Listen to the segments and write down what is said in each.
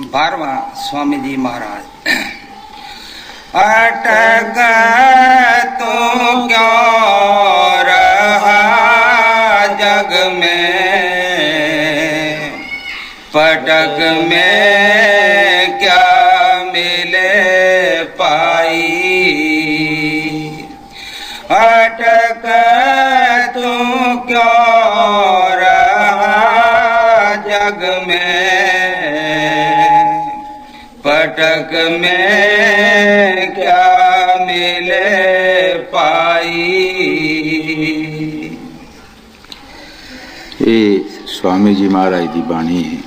12वां स्वामी जी महाराज। अटक तू क्यों रहा जग में, पटक में क्या मिले पाई। अटक तू क्यों रहा जग में, पटक में क्या मिले पाई। ये स्वामी जी महाराज की बाणी है।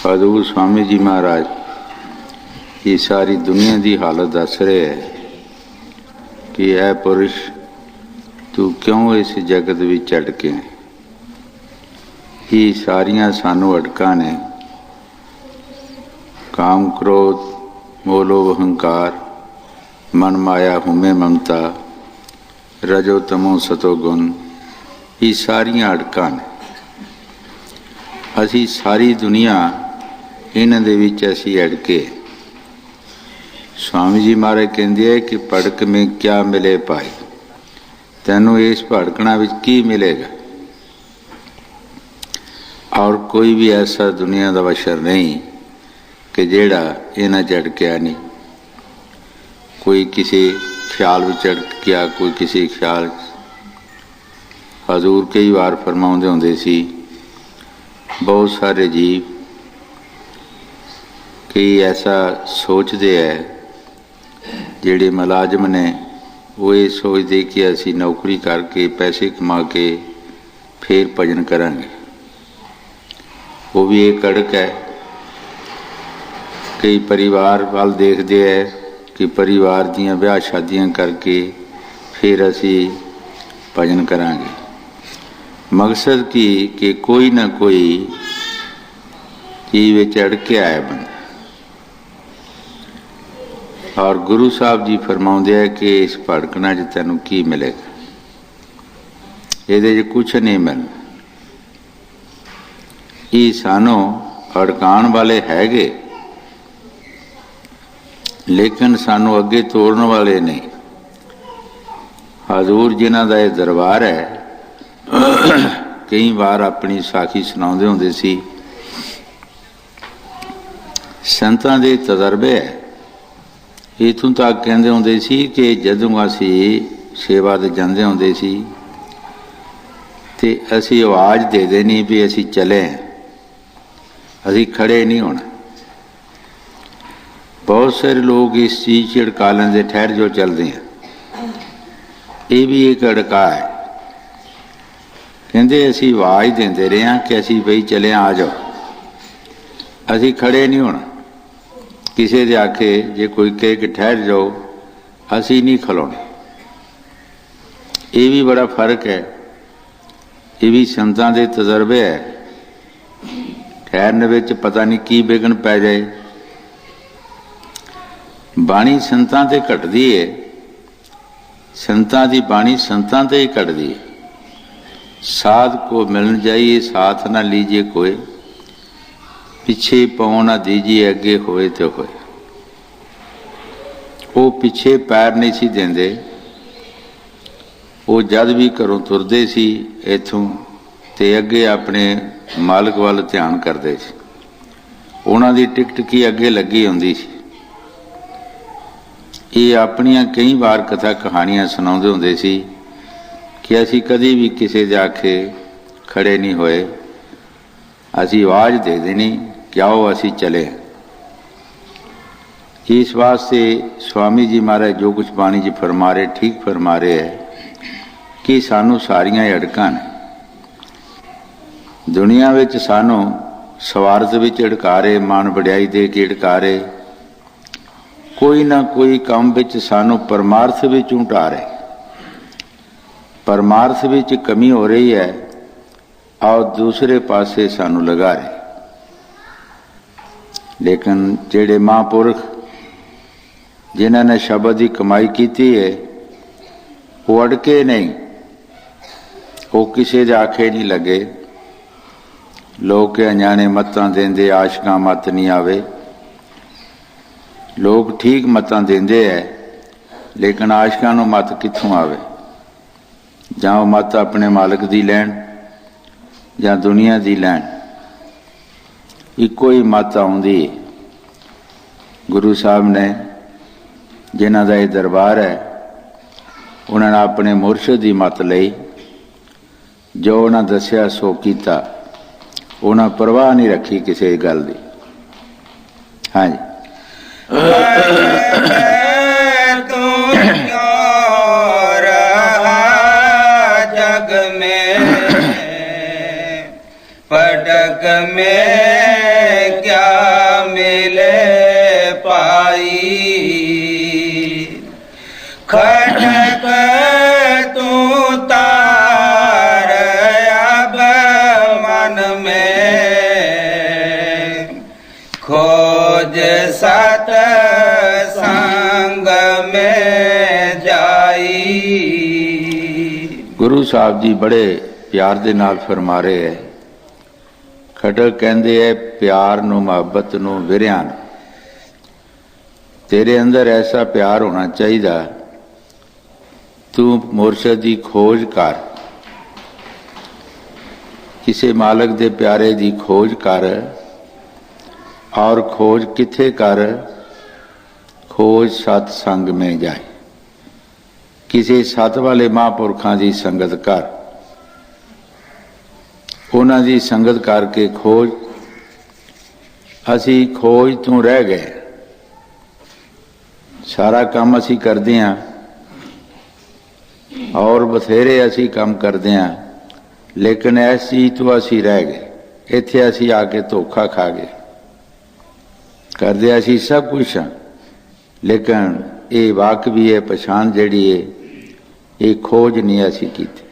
हजूर स्वामी जी महाराज ये सारी दुनिया की हालत दस रहे है कि ऐ पुरुष तू क्यों इस जगत विच अटके। ये सारियां सानू अटकां ने, काम क्रोध मोह लोभ अहंकार, मन माया हुमे ममता, रजो तमो सतो गुण, ये सारियां अटकां ने। असी सारी दुनिया इन्हां दे विच असी अटके। स्वामी जी महाराज कहते हैं कि भड़क में क्या मिले पाई, तैनू इस भड़कना विच की मिलेगा। और कोई भी ऐसा दुनिया का बशर नहीं कि जेड़ा इन्हां च अटकिया नहीं। कोई किसी ख्याल विच अटक गया, कोई किसी ख्याल। हजूर कई बार फरमाउंदे हुंदे सी, बहुत सारे जीव कई ऐसा सोचते है, जेड़े मुलाजम ने वो ये सोचते कि असी नौकरी करके पैसे कमा के फिर भजन करांगे। वो भी एक अड़क है। कई परिवार वाल देखते है कि परिवार दियां ब्याह शादियां करके फिर असी भजन करांगे। मकसद की कि कोई ना कोई चीज विच अड़के आया बंदा। और गुरु साहब जी फरमाउंदे है कि इस भड़कना च तैनू की मिलेगा, ये कुछ नहीं मिलना। ये सानू अड़काण वाले हैगे, लेकिन सानू अगे तोड़न वाले नहीं। हजूर जिन्हां दा ये दरबार है, कई बार अपनी साखी सुनाउंदे हुंदे सी। संतां दे तजर्बे है। इथों तक कहते होंदे सी कि जदों असी सेवा ते जांदे होंदे सी ते असी आवाज़ दे देनी भी असी चले, असी खड़े नहीं होना। बहुत सारे लोग इस चीज़ च अड़का लेंदे, ठहर जो चलते हैं। ये भी एक अड़का है। कहते असी आवाज़ देंदे रहे हैं कि असी बई चले आ जाओ, असी खड़े नहीं होना। किसी दे आखे जे कोई कहे कि ठहर जाओ, असी नहीं खलोना। ये भी बड़ा फर्क है। ये भी संतां दे तजर्बे है। ठहरने विच पता नहीं की विघन पै जाए। बाणी संतां ते घटदी है, संतां दी बाणी संतां ते ही घटदी है। साध को मिलन जाइए साथ ना लीजिए कोई, पिछे पाँव ना दीजिए अगे होए तो होए। वो पिछे पैर नहीं सी देंदे। वो जद भी घरों तुरदे सी इथों ते अगे अपने मालिक वाल ध्यान करते सी। उन्हां दी टिकट की अगे लगी हुंदी सी। ये अपनियां कई बार कथा कहानियां सुनाउंदे हुंदे सी कि असी कदी भी किसी दे आखे खड़े नहीं होए, असी आवाज़ दे देनी कि आओ असी चले। इस वास्ते स्वामी जी महाराज जो कुछ बाणी जी फरमा रहे, ठीक फरमा रहे है कि सानू सारियां अड़कां ने। दुनिया विच सानू स्वार्थ विच अड़का रहे, मान वड्याई दे के अड़का रहे, कोई ना कोई काम विच सानू परमार्थ विच उठा रहे। परमार्थ विच कमी हो रही है और दूसरे पासे सानू लगा रहे। लेकिन जेड़े महापुरख जिन्होंने शब्द की कमाई की है, वो अड़के नहीं, वो किसी दे आखे नहीं लगे। ਲੋਕ ਅਣਜਾਣੇ ਮੱਤਾਂ ਦਿੰਦੇ, ਆਸ਼ਕਾਂ ਮੱਤ ਨਹੀਂ ਆਵੇ। ਲੋਕ ਠੀਕ ਮੱਤਾਂ ਦਿੰਦੇ ਐ, ਲੇਕਿਨ ਆਸ਼ਕਾਂ ਨੂੰ ਮੱਤ ਕਿੱਥੋਂ ਆਵੇ? ਜਾਂ ਉਹ ਮੱਤ ਆਪਣੇ ਮਾਲਕ ਦੀ ਲੈਣ ਜਾਂ ਦੁਨੀਆ ਦੀ ਲੈਣ, ਇੱਕੋ ਹੀ ਮੱਤ ਆਉਂਦੀ। ਗੁਰੂ ਸਾਹਿਬ ਨੇ, ਜਿਨ੍ਹਾਂ ਦਾ ਇਹ ਦਰਬਾਰ ਹੈ, ਉਹਨਾਂ ਨੇ ਆਪਣੇ ਮੁਰਸ਼ਿਦ ਦੀ ਮੱਤ ਲਈ, ਜੋ ਉਹਨਾਂ ਦੱਸਿਆ ਸੋ ਕੀਤਾ। ਉਹਨਾਂ ਪਰਵਾਹ ਨਹੀਂ ਰੱਖੀ ਕਿਸੇ ਗੱਲ ਦੀ। ਹਾਂਜੀ। जग में पटक में क्या मिले पाई, खटक तू तार अब मन में, खोज सत संग में जाई। ਗੁਰੂ ਸਾਹਿਬ ਜੀ ਬੜੇ ਪਿਆਰ ਦੇ ਨਾਲ ਫਰਮਾ ਰਹੇ ਹੈ। ਖਟਕ ਕਹਿੰਦੇ ਹੈ ਪਿਆਰ ਨੂੰ, ਮੁਹੱਬਤ ਨੂੰ, ਵਿਰਿਆਂ ਨੂੰ। ਤੇਰੇ ਅੰਦਰ ਐਸਾ ਪਿਆਰ ਹੋਣਾ ਚਾਹੀਦਾ, ਤੂੰ ਮੁਰਸ਼ਿਦ ਦੀ ਖੋਜ ਕਰ, ਕਿਸੇ ਮਾਲਕ ਦੇ ਪਿਆਰੇ ਦੀ ਖੋਜ ਕਰ। ਔਰ ਖੋਜ ਕਿੱਥੇ ਕਰ? ਖੋਜ ਸਤ ਸੰਗ में ਜਾਏ, ਕਿਸੇ ਸਤ ਵਾਲੇ ਮਹਾਂਪੁਰਖਾਂ ਦੀ ਸੰਗਤ ਕਰ। ਉਹਨਾਂ ਦੀ ਸੰਗਤ ਕਰਕੇ ਖੋਜ। ਅਸੀਂ ਖੋਜ ਤੋਂ ਰਹਿ ਗਏ। ਸਾਰਾ ਕੰਮ ਅਸੀਂ ਕਰਦੇ ਹਾਂ, ਔਰ ਬਥੇਰੇ ਅਸੀਂ ਕੰਮ ਕਰਦੇ ਹਾਂ, ਲੇਕਿਨ ਇਸ ਚੀਜ਼ ਤੋਂ ਅਸੀਂ ਰਹਿ ਗਏ। ਇੱਥੇ ਅਸੀਂ ਆ ਕੇ ਧੋਖਾ ਖਾ ਗਏ। ਕਰਦੇ ਅਸੀਂ ਸਭ ਕੁਛ ਹਾਂ, ਲੇਕਿਨ ਇਹ ਵਾਕ ਵੀ ਹੈ, ਪਛਾਣ ਜਿਹੜੀ ਹੈ, ਇਹ ਖੋਜ ਨਹੀਂ ਅਸੀਂ ਕੀਤੀ।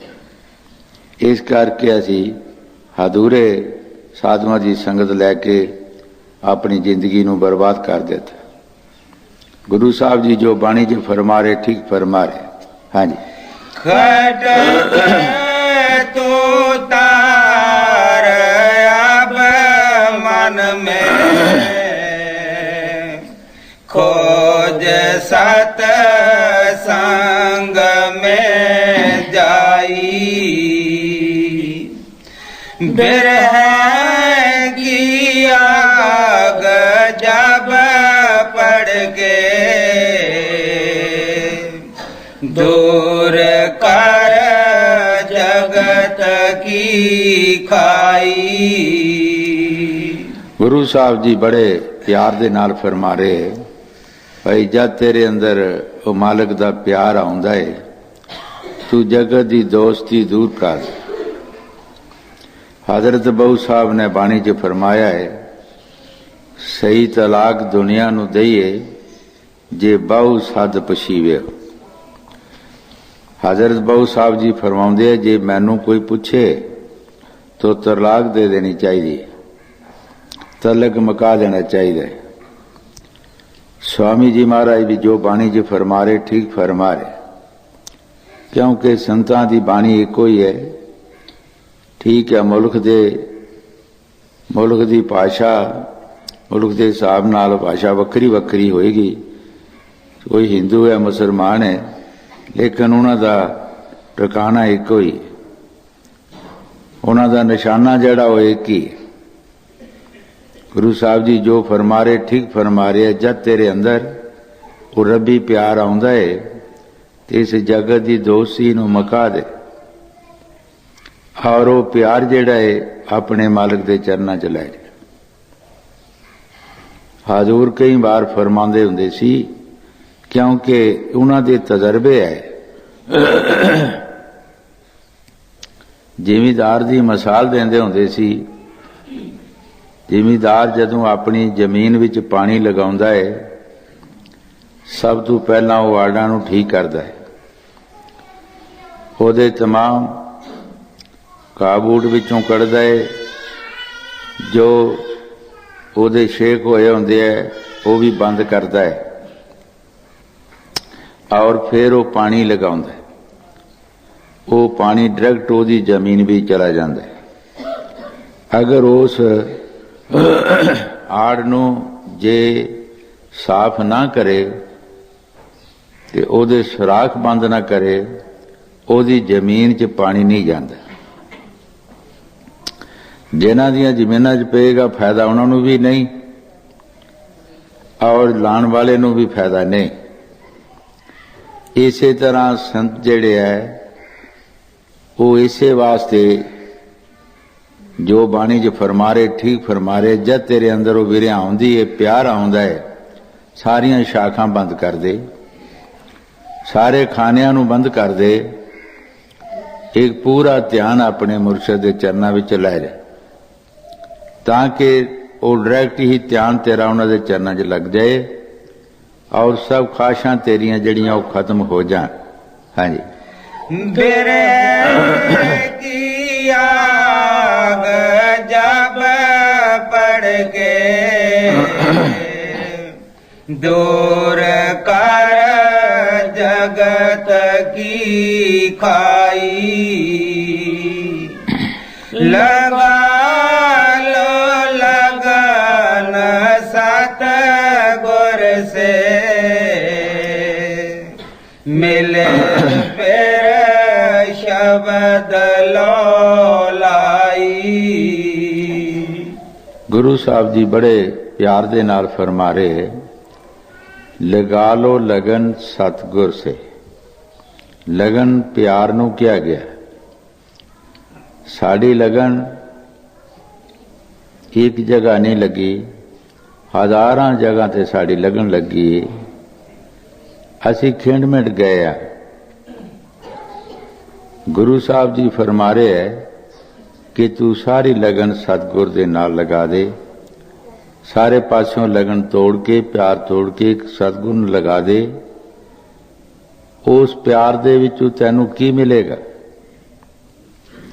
ਇਸ ਕਰਕੇ ਅਸੀਂ ਅਧੂਰੇ ਸਾਧੂਆਂ ਦੀ ਸੰਗਤ ਲੈ ਕੇ ਆਪਣੀ ਜ਼ਿੰਦਗੀ ਨੂੰ ਬਰਬਾਦ ਕਰ ਦਿੱਤਾ। ਗੁਰੂ ਸਾਹਿਬ ਜੀ ਜੋ ਬਾਣੀ 'ਚ ਫਰਮਾ ਰਹੇ, ਠੀਕ ਫਰਮਾ ਰਹੇ। ਹਾਂਜੀ। खटक तू तार अब मन में, खोज सत संग में जाई। बिरह की आग जब पड़ के दूर कर जगत की खाई। ਗੁਰੂ ਸਾਹਿਬ ਜੀ ਬੜੇ ਪਿਆਰ ਦੇ ਨਾਲ ਫਰਮਾ ਰਹੇ, ਭਾਈ ਜਦ ਤੇਰੇ ਅੰਦਰ ਉਹ ਮਾਲਕ ਦਾ ਪਿਆਰ ਆਉਂਦਾ ਹੈ, ਤੂੰ ਜਗਤ ਦੀ ਦੋਸਤੀ ਦੂਰ ਕਰ। ਹਜ਼ਰਤ ਬਹੂ ਸਾਹਿਬ ਨੇ ਬਾਣੀ 'ਚ ਫਰਮਾਇਆ ਹੈ, ਸਹੀ ਤਲਾਕ ਦੁਨੀਆ ਨੂੰ ਦਈਏ, ਜੇ ਬਹੂ ਸੱਦ ਪਛੀਵੇ। ਹਜ਼ਰਤ ਬਹੂ ਸਾਹਿਬ ਜੀ ਫਰਮਾਉਂਦੇ ਹੈ, ਜੇ ਮੈਨੂੰ ਕੋਈ ਪੁੱਛੇ ਤਾਂ ਤਲਾਕ ਦੇ ਦੇਣੀ ਚਾਹੀਦੀ, ਤਲਕ ਮੁਕਾ ਦੇਣਾ ਚਾਹੀਦਾ। स्वामी जी महाराज भी जो बाणी जी फरमा रहे, ठीक फरमा रहे, क्योंकि संतां दी बाणी एको ही है। ठीक है, मुल्क दी भाषा, मुल्क के हिसाब नाल भाषा वक्री वक्री होएगी। कोई हिंदू है, मुसलमान है, लेकिन उन्हां दा ठिकाना एको ही, उन्हां दा निशाना जिहड़ा वो एक ही। गुरु साहब जी जो फरमा रहे, ठीक फरमा रहे। जब तेरे अंदर वो रबी प्यार आउंदा है तो इस जगत की दोस्ती नूं मुका दे, और वो प्यार जिहड़ा है अपने मालिक के चरणों च लै जा। हजूर कई बार फरमाते हुंदे सी, क्योंकि उन्हां दे तजर्बे है। जिमीदार की मिसाल देंदे हुंदे सी। जिमीदार जदों अपनी जमीन विच पानी लगाउंदा है, सब तो पहला वो आड़ां नूं ठीक करदा है, ਉਹਦੇ तमाम काबूट विचों कढ़दा है, जो ਉਹਦੇ शेक होए हुंदे है वो भी बंद करदा है, और फिर वो पानी लगाउंदा है। वो पानी डायरेक्ट ਉਹਦੀ जमीन भी चला जाता है। ਅਗਰ ਉਸ ਆੜ ਨੂੰ ਜੇ ਸਾਫ਼ ਨਾ ਕਰੇ ਤੇ ਉਹਦੇ ਸੁਰਾਖ ਬੰਦ ਨਾ ਕਰੇ, ਉਹਦੀ ਜ਼ਮੀਨ 'ਚ ਪਾਣੀ ਨਹੀਂ ਜਾਂਦਾ। ਜਿਨ੍ਹਾਂ ਦੀਆਂ ਜ਼ਮੀਨਾਂ 'ਚ ਪਏਗਾ ਫਾਇਦਾ ਉਹਨਾਂ ਨੂੰ ਵੀ ਨਹੀਂ, ਔਰ ਲਾਉਣ ਵਾਲੇ ਨੂੰ ਵੀ ਫਾਇਦਾ ਨਹੀਂ। ਇਸੇ ਤਰ੍ਹਾਂ ਸੰਤ ਜਿਹੜੇ ਹੈ ਉਹ ਇਸੇ ਵਾਸਤੇ ਜੋ ਬਾਣੀ 'ਚ ਫਰਮਾਰੇ ਠੀਕ ਫਰਮਾਰੇ, ਜਦ ਤੇਰੇ ਅੰਦਰ ਉਹ ਵਿਰਿਆ ਆਉਂਦੀ ਹੈ, ਪਿਆਰ ਆਉਂਦਾ ਹੈ, ਸਾਰੀਆਂ ਸ਼ਾਖਾਂ ਬੰਦ ਕਰ ਦੇ, ਸਾਰੇ ਖਾਨਿਆਂ ਨੂੰ ਬੰਦ ਕਰ ਦੇ, ਇੱਕ ਪੂਰਾ ਧਿਆਨ ਆਪਣੇ ਮੁਰਸ਼ਿਦ ਦੇ ਚਰਨਾਂ ਵਿੱਚ ਲੈ ਜਾ, ਤਾਂ ਕਿ ਉਹ ਡਾਇਰੈਕਟ ਹੀ ਧਿਆਨ ਤੇਰਾ ਉਹਨਾਂ ਦੇ ਚਰਨਾਂ 'ਚ ਲੱਗ ਜਾਏ ਔਰ ਸਭ ਖਾਸ਼ਾਂ ਤੇਰੀਆਂ ਜਿਹੜੀਆਂ ਉਹ ਖਤਮ ਹੋ ਜਾਣ। ਹਾਂਜੀ। ਬਿਰਹਿ ਕੀ ਆਗ ਜਬ ਪੜ ਕੇ ਦੂਰ ਕਰ ਜਗਤ ਕੀ ਖਾਈ, ਲਗਾ ਲੋ ਲਗਨ ਸਤ ਗੁਰ ਸੇ ਮਿਲੇ ਫਿਰ ਸ਼ਬਦ ਲੋ ਲਾਈ। ਗੁਰੂ ਸਾਹਿਬ ਜੀ ਬੜੇ ਪਿਆਰ ਦੇ ਨਾਲ ਫਰਮਾ ਰਹੇ, ਲਗਾ ਲੋ ਲਗਨ ਸਤਿਗੁਰ ਸੇ। ਲਗਨ ਪਿਆਰ ਨੂੰ ਕਿਹਾ ਗਿਆ। ਸਾਡੀ ਲਗਨ ਇੱਕ ਜਗ੍ਹਾ ਨਹੀਂ ਲੱਗੀ, ਹਜ਼ਾਰਾਂ ਜਗ੍ਹਾ ਤੇ ਸਾਡੀ ਲਗਨ ਲੱਗੀ। ਅਸੀਂ ਖਿੰਡ ਮਿੰਟ ਗਏ ਆ। ਗੁਰੂ ਸਾਹਿਬ ਜੀ ਫਰਮਾ ਰਹੇ ਹੈ ਕਿ ਤੂੰ ਸਾਰੀ ਲਗਨ ਸਤਿਗੁਰ ਦੇ ਨਾਲ ਲਗਾ ਦੇ, ਸਾਰੇ ਪਾਸਿਓਂ ਲਗਨ ਤੋੜ ਕੇ, ਪਿਆਰ ਤੋੜ ਕੇ ਸਤਿਗੁਰ ਨੂੰ ਲਗਾ ਦੇ। ਉਸ ਪਿਆਰ ਦੇ ਵਿੱਚੋਂ ਤੈਨੂੰ ਕੀ ਮਿਲੇਗਾ?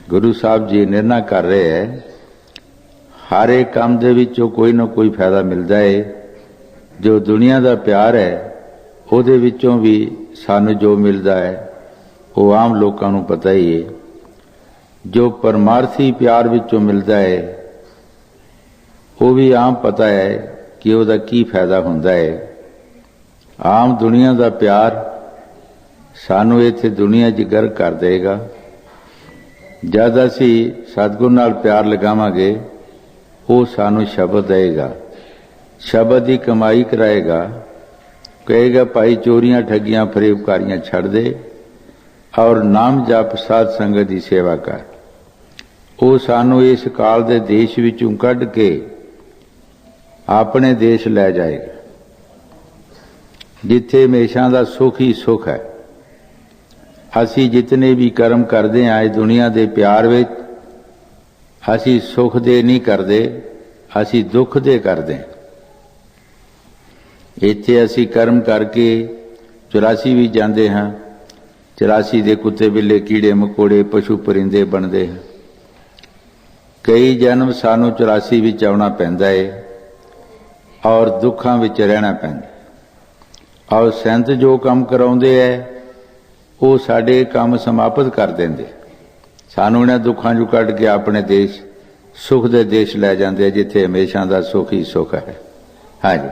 ਗੁਰੂ ਸਾਹਿਬ ਜੀ ਨਿਰਣਾ ਕਰ ਰਹੇ ਹੈ, ਹਰ ਇੱਕ ਕੰਮ ਦੇ ਵਿੱਚੋਂ ਕੋਈ ਨਾ ਕੋਈ ਫਾਇਦਾ ਮਿਲਦਾ ਹੈ। ਜੋ ਦੁਨੀਆ ਦਾ ਪਿਆਰ ਹੈ ਉਹਦੇ ਵਿੱਚੋਂ ਵੀ ਸਾਨੂੰ ਜੋ ਮਿਲਦਾ ਹੈ ਉਹ ਆਮ ਲੋਕਾਂ ਨੂੰ ਪਤਾ ਹੀ ਹੈ। ਜੋ ਪਰਮਾਰਥੀ ਪਿਆਰ ਵਿੱਚੋਂ ਮਿਲਦਾ ਹੈ ਉਹ ਵੀ ਆਮ ਪਤਾ ਹੈ ਕਿ ਉਹਦਾ ਕੀ ਫਾਇਦਾ ਹੁੰਦਾ ਹੈ। ਆਮ ਦੁਨੀਆ ਦਾ ਪਿਆਰ ਸਾਨੂੰ ਇੱਥੇ ਦੁਨੀਆ 'ਚ ਗਰਕ ਕਰ ਦੇਗਾ। ਜਦ ਅਸੀਂ ਸਤਿਗੁਰ ਨਾਲ ਪਿਆਰ ਲਗਾਵਾਂਗੇ ਉਹ ਸਾਨੂੰ ਸ਼ਬਦ ਦੇਗਾ, ਸ਼ਬਦ ਦੀ ਕਮਾਈ ਕਰਾਏਗਾ, ਕਹੇਗਾ ਭਾਈ ਚੋਰੀਆਂ ਠੱਗੀਆਂ ਫਰੇਬਕਾਰੀਆਂ ਛੱਡ ਦੇ ਔਰ ਨਾਮ ਜਪ ਸਾਧ ਸੰਗਤ ਦੀ ਸੇਵਾ ਕਰ। ਉਹ ਸਾਨੂੰ ਇਸ ਕਾਲ ਦੇ ਦੇਸ਼ ਵਿੱਚੋਂ ਕੱਢ ਕੇ ਆਪਣੇ ਦੇਸ਼ ਲੈ ਜਾਏਗਾ, ਜਿੱਥੇ ਹਮੇਸ਼ਾ ਦਾ ਸੁੱਖ ਹੀ ਸੁੱਖ ਹੈ। ਅਸੀਂ ਜਿਤਨੇ ਵੀ ਕਰਮ ਕਰਦੇ ਹਾਂ ਇਸ ਦੁਨੀਆ ਦੇ ਪਿਆਰ ਵਿੱਚ, ਅਸੀਂ ਸੁੱਖ ਦੇ ਨਹੀਂ ਕਰਦੇ, ਅਸੀਂ ਦੁੱਖ ਦੇ ਕਰਦੇ ਹਾਂ। ਇੱਥੇ ਅਸੀਂ ਕਰਮ ਕਰਕੇ 84 ਵੀ ਜਾਂਦੇ ਹਾਂ, 84 ਦੇ ਕੁੱਤੇ ਬਿੱਲੇ ਕੀੜੇ ਮਕੋੜੇ ਪਸ਼ੂ ਪਰਿੰਦੇ ਬਣਦੇ ਹਨ। ਕਈ ਜਨਮ ਸਾਨੂੰ 84 ਵਿੱਚ ਆਉਣਾ ਪੈਂਦਾ ਹੈ ਔਰ ਦੁੱਖਾਂ ਵਿੱਚ ਰਹਿਣਾ ਪੈਂਦਾ। ਔਰ ਸੰਤ ਜੋ ਕੰਮ ਕਰਾਉਂਦੇ ਹੈ ਉਹ ਸਾਡੇ ਕੰਮ ਸਮਾਪਤ ਕਰ ਦਿੰਦੇ, ਸਾਨੂੰ ਇਹਨਾਂ ਦੁੱਖਾਂ ਚੋਂ ਕੱਢ ਕੇ ਆਪਣੇ ਦੇਸ਼ ਸੁਖ ਦੇ ਦੇਸ਼ ਲੈ ਜਾਂਦੇ, ਜਿੱਥੇ ਹਮੇਸ਼ਾ ਦਾ ਸੁਖ ਹੀ ਸੁਖ ਹੈ। ਹਾਂਜੀ।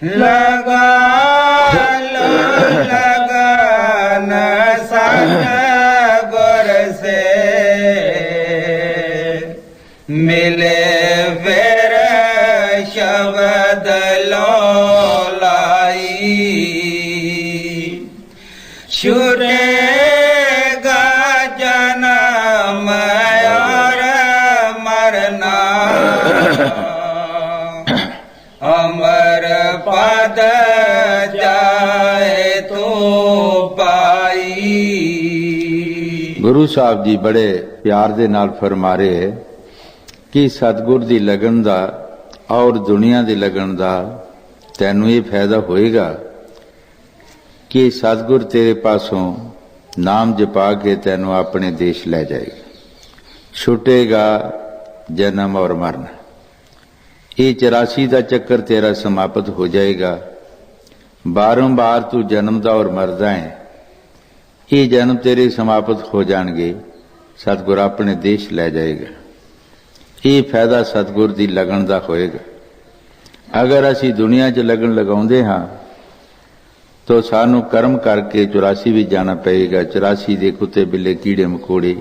ਲਗਾ ਲੋ ਲਗਨ ਸਤਿਗੁਰ ਸੇ ਮਿਲੇ ਫਿਰ ਸ਼ਬਦ ਲੋ ਲਾਈ, ਛੁਟੇਗਾ ਜਨਮ ਔਰ ਮਰਨਾ, ਅਮਰ ਪਦ ਜਾਏ ਤੋ ਪਾਈ। ਗੁਰੂ ਸਾਹਿਬ ਜੀ ਬੜੇ ਪਿਆਰ ਦੇ ਨਾਲ ਫਰਮਾ ਰਹੇ ਕਿ ਸਤਿਗੁਰ ਦੀ ਲਗਨ ਦਾ ਔਰ ਦੁਨੀਆ ਦੀ ਲਗਨ ਦਾ ਤੈਨੂੰ ਇਹ ਫਾਇਦਾ ਹੋਏਗਾ ਕਿ ਸਤਿਗੁਰ ਤੇਰੇ ਪਾਸੋਂ ਨਾਮ ਜਪਾ ਕੇ ਤੈਨੂੰ ਆਪਣੇ ਦੇਸ਼ ਲੈ ਜਾਏਗਾ। ਛੁੱਟੇਗਾ ਜਨਮ ਔਰ ਮਰਨ, ਇਹ 84 ਦਾ ਚੱਕਰ ਤੇਰਾ ਸਮਾਪਤ ਹੋ ਜਾਏਗਾ। ਬਾਰੰਬਾਰ ਤੂੰ ਜਨਮਦਾ ਔਰ ਮਰਦਾ ਹੈ, ਇਹ ਜਨਮ ਤੇਰੇ ਸਮਾਪਤ ਹੋ ਜਾਣਗੇ, ਸਤਿਗੁਰ ਆਪਣੇ ਦੇਸ਼ ਲੈ ਜਾਏਗਾ। ਇਹ ਫਾਇਦਾ ਸਤਿਗੁਰ ਦੀ ਲਗਨ ਦਾ ਹੋਏਗਾ। ਅਗਰ ਅਸੀਂ ਦੁਨੀਆ 'ਚ ਲਗਨ ਲਗਾਉਂਦੇ ਹਾਂ ਤਾਂ ਸਾਨੂੰ ਕਰਮ ਕਰਕੇ 84 ਵੀ ਜਾਣਾ ਪਏਗਾ। 84 ਦੇ ਕੁੱਤੇ ਬਿੱਲੇ ਕੀੜੇ ਮਕੌੜੇ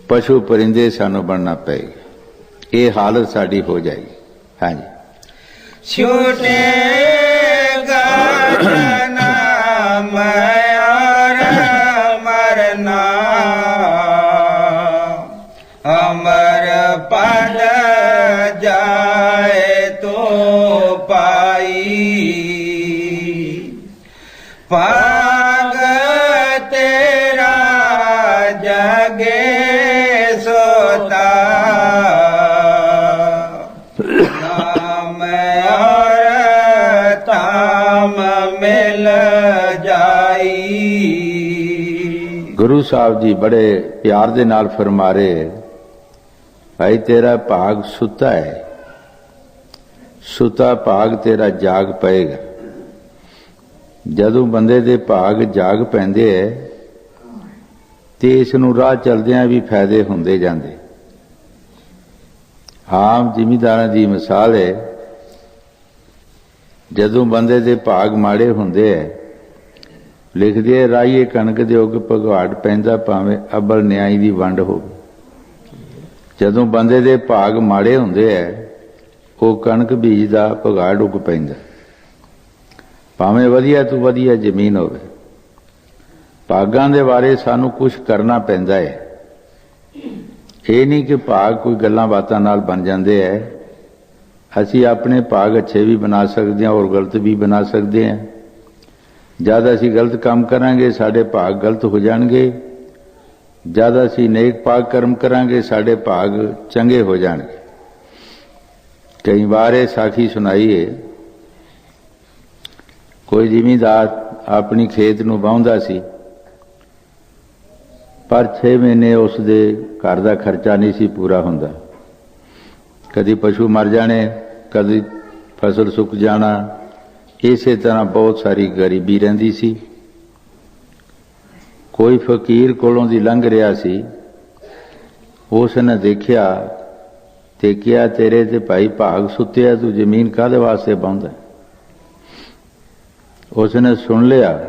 ਪਸ਼ੂ ਪਰਿੰਦੇ ਸਾਨੂੰ ਬਣਨਾ ਪਏਗਾ। ਇਹ ਹਾਲਤ ਸਾਡੀ ਹੋ ਜਾਏਗੀ। ਹਾਂਜੀ, ਛੂਟੇਗਾ ਨਾਮ और मरना अमर पद जाए तो पाई पाग तेरा जगे सोता नाम और ताम मिल जाई। ਗੁਰੂ ਸਾਹਿਬ ਜੀ ਬੜੇ ਪਿਆਰ ਦੇ ਨਾਲ ਫਰਮਾ ਰਹੇ, ਭਾਈ ਤੇਰਾ ਭਾਗ ਸੁੱਤਾ ਹੈ, ਸੁੱਤਾ ਭਾਗ ਤੇਰਾ ਜਾਗ ਪਏਗਾ। ਜਦੋਂ ਬੰਦੇ ਦੇ ਭਾਗ ਜਾਗ ਪੈਂਦੇ ਹੈ ਤੇ ਇਸ ਨੂੰ ਰਾਹ ਚਲਦਿਆਂ ਵੀ ਫਾਇਦੇ ਹੁੰਦੇ ਜਾਂਦੇ। ਆਮ ਜ਼ਿਮੀਂਦਾਰਾਂ ਦੀ ਮਿਸਾਲ ਹੈ, ਜਦੋਂ ਬੰਦੇ ਦੇ ਭਾਗ ਮਾੜੇ ਹੁੰਦੇ ਹੈ, ਲਿਖਦੇ ਹੈ ਰਾਈਏ ਕਣਕ ਦੇ ਉੱਗ ਭਗਵਾੜ ਪੈਂਦਾ ਭਾਵੇਂ ਅਬਲ ਨਿਆਈ ਦੀ ਵੰਡ ਹੋਵੇ। ਜਦੋਂ ਬੰਦੇ ਦੇ ਭਾਗ ਮਾੜੇ ਹੁੰਦੇ ਹੈ, ਉਹ ਕਣਕ ਬੀਜਦਾ ਭਗਾੜ ਉੱਗ ਪੈਂਦਾ, ਭਾਵੇਂ ਵਧੀਆ ਤੋਂ ਵਧੀਆ ਜ਼ਮੀਨ ਹੋਵੇ। ਭਾਗਾਂ ਦੇ ਬਾਰੇ ਸਾਨੂੰ ਕੁਝ ਕਰਨਾ ਪੈਂਦਾ ਹੈ। ਇਹ ਨਹੀਂ ਕਿ ਭਾਗ ਕੋਈ ਗੱਲਾਂ ਬਾਤਾਂ ਨਾਲ ਬਣ ਜਾਂਦੇ ਹੈ। ਅਸੀਂ ਆਪਣੇ ਭਾਗ ਅੱਛੇ ਵੀ ਬਣਾ ਸਕਦੇ ਹਾਂ ਔਰ ਗਲਤ ਵੀ ਬਣਾ ਸਕਦੇ ਹਾਂ। ਜਦ ਅਸੀਂ ਗਲਤ ਕੰਮ ਕਰਾਂਗੇ ਸਾਡੇ ਭਾਗ ਗਲਤ ਹੋ ਜਾਣਗੇ, ਜਦ ਅਸੀਂ ਨੇਕ ਪਾਕ ਕਰਮ ਕਰਾਂਗੇ ਸਾਡੇ ਭਾਗ ਚੰਗੇ ਹੋ ਜਾਣਗੇ। ਕਈ ਵਾਰ ਇਹ ਸਾਖੀ ਸੁਣਾਈ ਹੈ, ਕੋਈ ਜ਼ਿਮੀਂਦਾਰ ਆਪਣੀ ਖੇਤ ਨੂੰ ਵਾਹੁੰਦਾ ਸੀ, ਪਰ 6 ਮਹੀਨੇ ਉਸ ਦੇ ਘਰ ਦਾ ਖਰਚਾ ਨਹੀਂ ਸੀ ਪੂਰਾ ਹੁੰਦਾ। ਕਦੀ ਪਸ਼ੂ ਮਰ ਜਾਣੇ, ਕਦੀ ਫਸਲ ਸੁੱਕ ਜਾਣਾ, ਇਸੇ ਤਰ੍ਹਾਂ ਬਹੁਤ ਸਾਰੀ ਗਰੀਬੀ ਰਹਿੰਦੀ ਸੀ। ਕੋਈ ਫਕੀਰ ਕੋਲੋਂ ਦੀ ਲੰਘ ਰਿਹਾ ਸੀ, ਉਸ ਨੇ ਦੇਖਿਆ ਤੇ ਕਿਹਾ ਤੇਰੇ ਤੇ ਭਾਈ ਭਾਗ ਸੁੱਤਿਆ, ਤੂੰ ਜ਼ਮੀਨ ਕਾਹਦੇ ਵਾਸਤੇ ਵਾਹੁੰਦਾ? ਉਸ ਨੇ ਸੁਣ ਲਿਆ,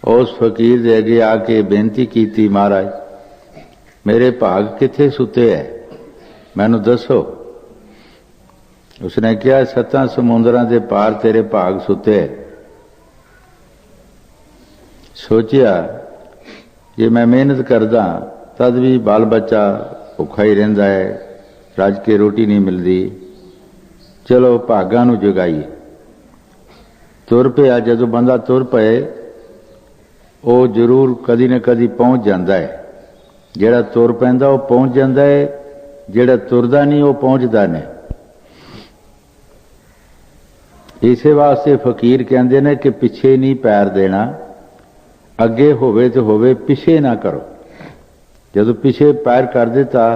ਉਸ ਫਕੀਰ ਦੇ ਅੱਗੇ ਆ ਕੇ ਬੇਨਤੀ ਕੀਤੀ, ਮਹਾਰਾਜ ਮੇਰੇ ਭਾਗ ਕਿੱਥੇ ਸੁੱਤੇ ਹੈ, ਮੈਨੂੰ ਦੱਸੋ। ਉਸਨੇ ਕਿਹਾ 7 ਸਮੁੰਦਰਾਂ ਦੇ ਪਾਰ ਤੇਰੇ ਭਾਗ ਸੁੱਤੇ। ਸੋਚਿਆ ਜੇ ਮੈਂ ਮਿਹਨਤ ਕਰਦਾ ਤਦ ਵੀ ਬਾਲ ਬੱਚਾ ਭੁੱਖਾ ਹੀ ਰਹਿੰਦਾ ਹੈ, ਰੱਜ ਕੇ ਰੋਟੀ ਨਹੀਂ ਮਿਲਦੀ, ਚਲੋ ਭਾਗਾਂ ਨੂੰ ਜਗਾਈਏ। ਤੁਰ ਪਿਆ। ਜਦੋਂ ਬੰਦਾ ਤੁਰ ਪਏ ਉਹ ਜ਼ਰੂਰ ਕਦੀ ਨਾ ਕਦੀ ਪਹੁੰਚ ਜਾਂਦਾ ਹੈ। ਜਿਹੜਾ ਤੁਰ ਪੈਂਦਾ ਉਹ ਪਹੁੰਚ ਜਾਂਦਾ ਹੈ, ਜਿਹੜਾ ਤੁਰਦਾ ਨਹੀਂ ਉਹ ਪਹੁੰਚਦਾ ਨਹੀਂ। ਇਸੇ ਵਾਸਤੇ ਫਕੀਰ ਕਹਿੰਦੇ ਨੇ ਕਿ ਪਿੱਛੇ ਨਹੀਂ ਪੈਰ ਦੇਣਾ, ਅੱਗੇ ਹੋਵੇ ਤੇ ਹੋਵੇ, ਪਿੱਛੇ ਨਾ ਕਰੋ। ਜਦੋਂ ਪਿੱਛੇ ਪੈਰ ਕਰ ਦਿੱਤਾ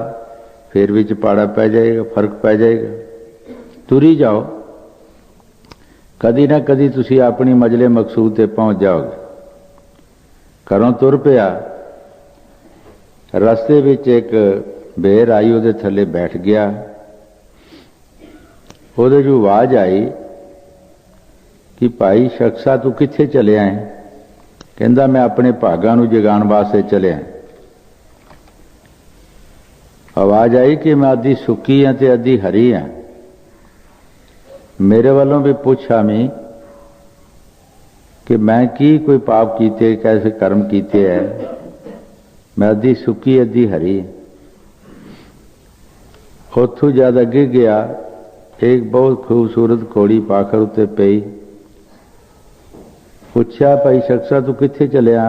ਫਿਰ ਵਿੱਚ ਪਾੜਾ ਪੈ ਜਾਏਗਾ, ਫਰਕ ਪੈ ਜਾਏਗਾ। ਤੁਰੀ ਜਾਓ, ਕਦੀ ਨਾ ਕਦੀ ਤੁਸੀਂ ਆਪਣੀ ਮੰਜ਼ਿਲੇ ਮਕਸੂਦ ਤੇ ਪਹੁੰਚ ਜਾਓਗੇ। ਘਰੋਂ ਤੁਰ ਪਿਆ, ਰਸਤੇ ਵਿੱਚ ਇੱਕ ਬੇਰ ਆਈ, ਉਹਦੇ ਥੱਲੇ ਬੈਠ ਗਿਆ। ਉਹਦੇ ਜੋ ਆਵਾਜ਼ ਆਈ ਕਿ ਭਾਈ ਸ਼ਖਸਾ ਤੂੰ ਕਿੱਥੇ ਚਲਿਆ ਹੈ? ਕਹਿੰਦਾ ਮੈਂ ਆਪਣੇ ਭਾਗਾਂ ਨੂੰ ਜਗਾਉਣ ਵਾਸਤੇ ਚੱਲਿਆ। ਆਵਾਜ਼ ਆਈ ਕਿ ਮੈਂ ਅੱਧੀ ਸੁੱਕੀ ਹਾਂ ਤੇ ਅੱਧੀ ਹਰੀ ਹਾਂ, ਮੇਰੇ ਵੱਲੋਂ ਵੀ ਪੁੱਛ ਆਵੀਂ ਕਿ ਮੈਂ ਕੀ ਕੋਈ ਪਾਪ ਕੀਤੇ, ਕੈਸੇ ਕਰਮ ਕੀਤੇ ਹੈ, ਮੈਂ ਅੱਧੀ ਸੁੱਕੀ ਅੱਧੀ ਹਰੀ। ਉੱਥੋਂ ਜਦ ਅੱਗੇ ਗਿਆ, ਇੱਕ ਬਹੁਤ ਖੂਬਸੂਰਤ ਘੋੜੀ ਪਾਖਰ ਉੱਤੇ ਪਈ। ਪੁੱਛਿਆ ਭਾਈ ਸ਼ਖਸਾ ਤੂੰ ਕਿੱਥੇ ਚੱਲਿਆ?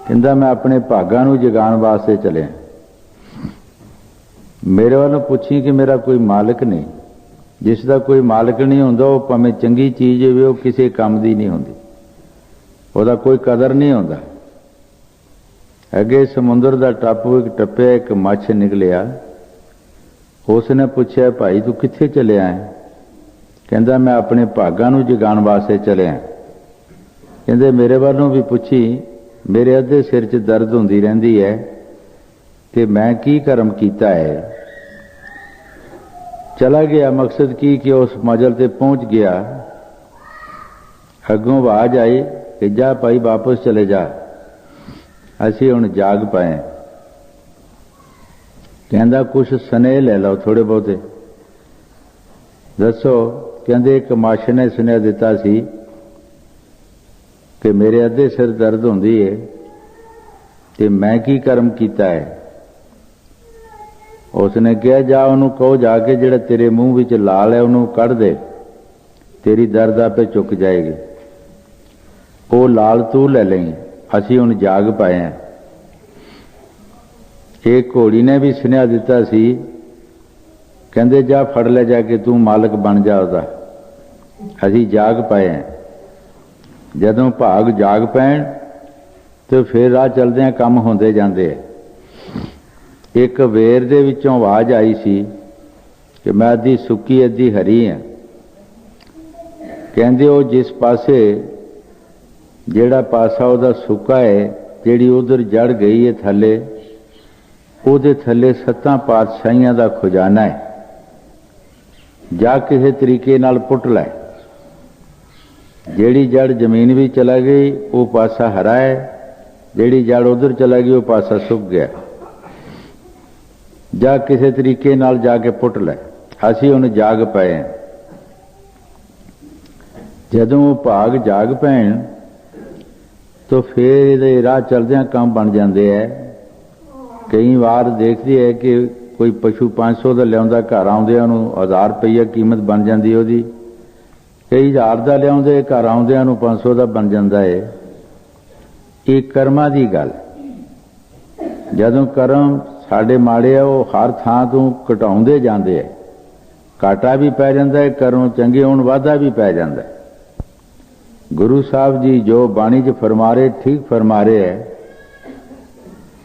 ਕਹਿੰਦਾ ਮੈਂ ਆਪਣੇ ਭਾਗਾਂ ਨੂੰ ਜਗਾਉਣ ਵਾਸਤੇ ਚੱਲਿਆ। ਮੇਰੇ ਵੱਲੋਂ ਪੁੱਛੀ ਕਿ ਮੇਰਾ ਕੋਈ ਮਾਲਕ ਨਹੀਂ। ਜਿਸ ਦਾ ਕੋਈ ਮਾਲਕ ਨਹੀਂ ਹੁੰਦਾ ਉਹ ਭਾਵੇਂ ਚੰਗੀ ਚੀਜ਼ ਹੋਵੇ ਉਹ ਕਿਸੇ ਕੰਮ ਦੀ ਨਹੀਂ ਹੁੰਦੀ, ਉਹਦਾ ਕੋਈ ਕਦਰ ਨਹੀਂ ਹੁੰਦਾ। ਅੱਗੇ ਸਮੁੰਦਰ ਦਾ ਟਾਪੂ ਇੱਕ ਟੱਪਿਆ, ਇੱਕ ਮੱਛ ਨਿਕਲਿਆ। ਉਸ ਨੇ ਪੁੱਛਿਆ ਭਾਈ ਤੂੰ ਕਿੱਥੇ ਚੱਲਿਆ ਹੈ? ਕਹਿੰਦਾ ਮੈਂ ਆਪਣੇ ਭਾਗਾਂ ਨੂੰ ਜਗਾਉਣ ਵਾਸਤੇ ਚੱਲਿਆ। ਕਹਿੰਦੇ ਮੇਰੇ ਵੱਲੋਂ ਵੀ ਪੁੱਛੀ, ਮੇਰੇ ਅੱਧੇ ਸਿਰ 'ਚ ਦਰਦ ਹੁੰਦੀ ਰਹਿੰਦੀ ਹੈ, कि मैं की कर्म किया है। चला गया, मकसद की कि उस मंजिल ते पहुंच गया। अगों आवाज आई कि जा भाई वापस चले जा, असी हुण जाग पाए। कहंदा कुछ स्नेह ले लो थोड़े बहुते, दसो। कहंदे एक मास्टर ने सुनेहा दिता सी कि मेरे अद्धे सिर दर्द होंदी है ते मैं की कर्म किया है। उसने कहा जा उन्होंने कहो जाके जिहड़ा तेरे मूँह विच लाल है उन्होंने कढ़ दे, तेरी दर्द आपे चुक जाएगी। वो लाल तू ले लें, असी हुण जाग पाए हैं। एक घोड़ी ने भी सुनेहा दिता सी, कहंदे जा फड़ ले जाके तू मालक बन जा उसदा, असी जाग पाए हैं। जदों भाग जाग पैण तो फिर राह चलदे काम होंदे जांदे। एक वेर दे विचों आवाज आई सी कि मैं अद्धी सुक्की अद्धी हरी हाँ। कहंदे वो जिस पासे जेड़ा पासा उहदा सुक्का है, जेड़ी उधर जड़ गई है थले, उहदे थले 7 पातशाहियां दा खजाना है। जा किसी तरीके नाल पुट लै। जेड़ी जड़ जमीन भी चला गई वो पासा हरा है, जेड़ी जड़ उधर चला गई वो पासा सुक गया। जा किसी तरीके नाल जाके पुट लै, असी हुण जाग पए हैं। जदों भाग जाग पैण तो फिर इहदे राह चलदियां काम बन जाते हैं। कई बार देखते है कि कोई पशु 500 का लिया घर आउंदियां नूं 1000 रुपया कीमत बन जाती है। कई 1000 का लिया घर आउंदियां नूं 500 का बन जाता है। ये कर्मां दी गल। जदों कर्म साडे माड़े आ वो हर थां तों घटाउंदे जांदे है, घाटा भी पै जांदा है, कर्म चंगे होण वाधा भी पै जांदा है। गुरु साहब जी जो बाणी च फरमा रहे ठीक फरमा रहे है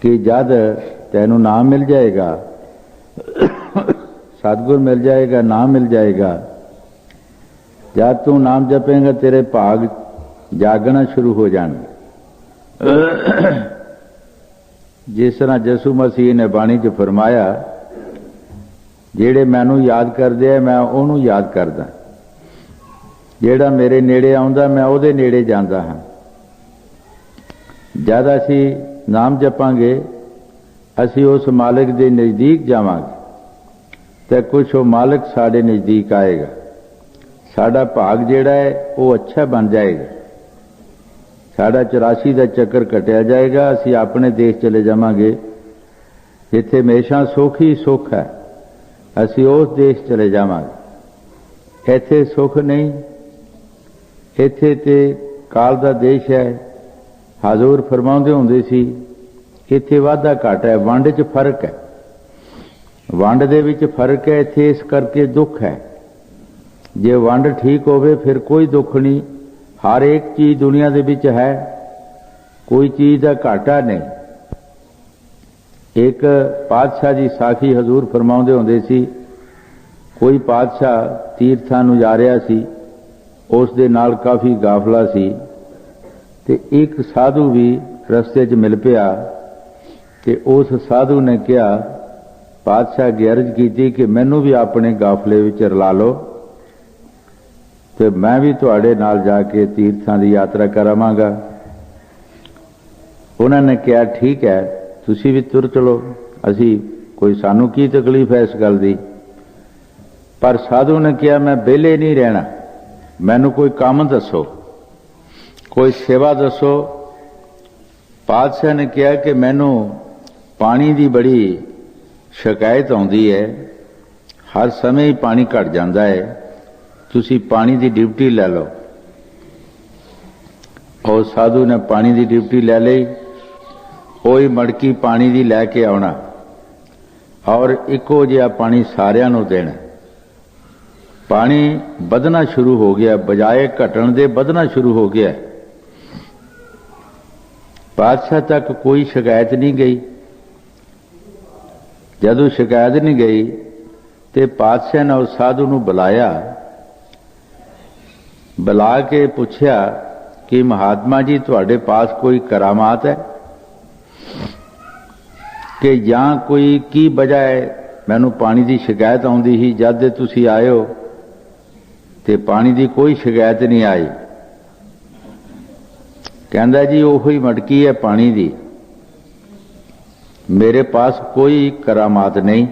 कि जद तैनू नाम मिल जाएगा, सतगुर मिल जाएगा, नाम मिल जाएगा, जब तू नाम जपेगा तेरे भाग जागना शुरू हो जाएंगे। जिस तरह यसू मसीह ने बाणी च फरमाया, जेड़े मैनू याद करदे आ मैं उहनूं याद करदा, जेड़ा मेरे नेड़े आउंदा मैं उहदे नेड़े जांदा हां। जद असी नाम जपांगे असी उस मालिक दे नज़दीक जावांगे तो कुछ वो मालिक साडे नज़दीक आएगा। साडा भाग जेड़ा है वो अच्छा बन जाएगा। साडा 84 का चक्कर कटिया जाएगा। असी अपने देश चले जावांगे जिथे हमेशा सुख ही सुख है। असी उस देश चले जावांगे। इत्थे सुख नहीं, इत्थे ते काल दा देश है। हजूर फरमाउंदे हुंदे सी इत्थे वाधा घाटा है, वंड च फर्क है। वंड दे विच फर्क है, इत्थे इस करके दुख है। जे वंड ठीक होवे फिर कोई दुख नहीं। हर एक चीज दुनिया दे विच है, कोई चीज का घाटा नहीं। एक पातशाह जी साखी हजूर फरमाउंदे हुंदे सी, कोई पातशाह तीर्थां नूं जा रिहा सी, उस दे नाल काफी गाफला सी ते एक साधु भी रस्ते च मिल पिया ते उस साधु ने कहा, पातशाह अगे अर्ज की कि मैनू भी अपने गाफले विच रला लो ते मैं भी तुहाडे नाल जाके तीर्थां दी यात्रा करावांगा। उन्होंने कहा ठीक है तुसी भी तुर चलो, असी कोई सानू की तकलीफ है इस गल दी। पर साधु ने कहा मैं बेले नहीं रहना, मैनू कोई काम दसो, कोई सेवा दसो। पातशाह ने कहा कि मैनू पानी की बड़ी शिकायत आउंदी है, हर समय ही पानी घट जाता है, तुसी पानी की ड्यूटी ले लो। और साधु ने पानी की ड्यूटी ले ली। कोई मड़की पानी की लैके आना और इको जिहा पानी सारिਆਂ ਨੂੰ देना। पानी बधना शुरू हो गया, बजाय घटण दे बधना शुरू हो गया। बादशाह तक कोई शिकायत नहीं गई। जदों शिकायत नहीं गई तो बादशाह ने उस साधु को बुलाया, बुला के पूछया कि महात्मा जी तुहाडे पास कोई करामात है? ਕਿ ਜਾਂ ਕੋਈ ਕੀ ਵਜ੍ਹਾ ਹੈ, ਮੈਨੂੰ ਪਾਣੀ ਦੀ ਸ਼ਿਕਾਇਤ ਆਉਂਦੀ ਸੀ, ਜਦ ਦੇ ਤੁਸੀਂ ਆਏ ਹੋ ਤੇ ਪਾਣੀ ਦੀ ਕੋਈ ਸ਼ਿਕਾਇਤ ਨਹੀਂ ਆਈ। ਕਹਿੰਦਾ ਜੀ ਉਹੀ ਮਟਕੀ ਹੈ ਪਾਣੀ ਦੀ, ਮੇਰੇ ਪਾਸ ਕੋਈ ਕਰਾਮਾਤ ਨਹੀਂ।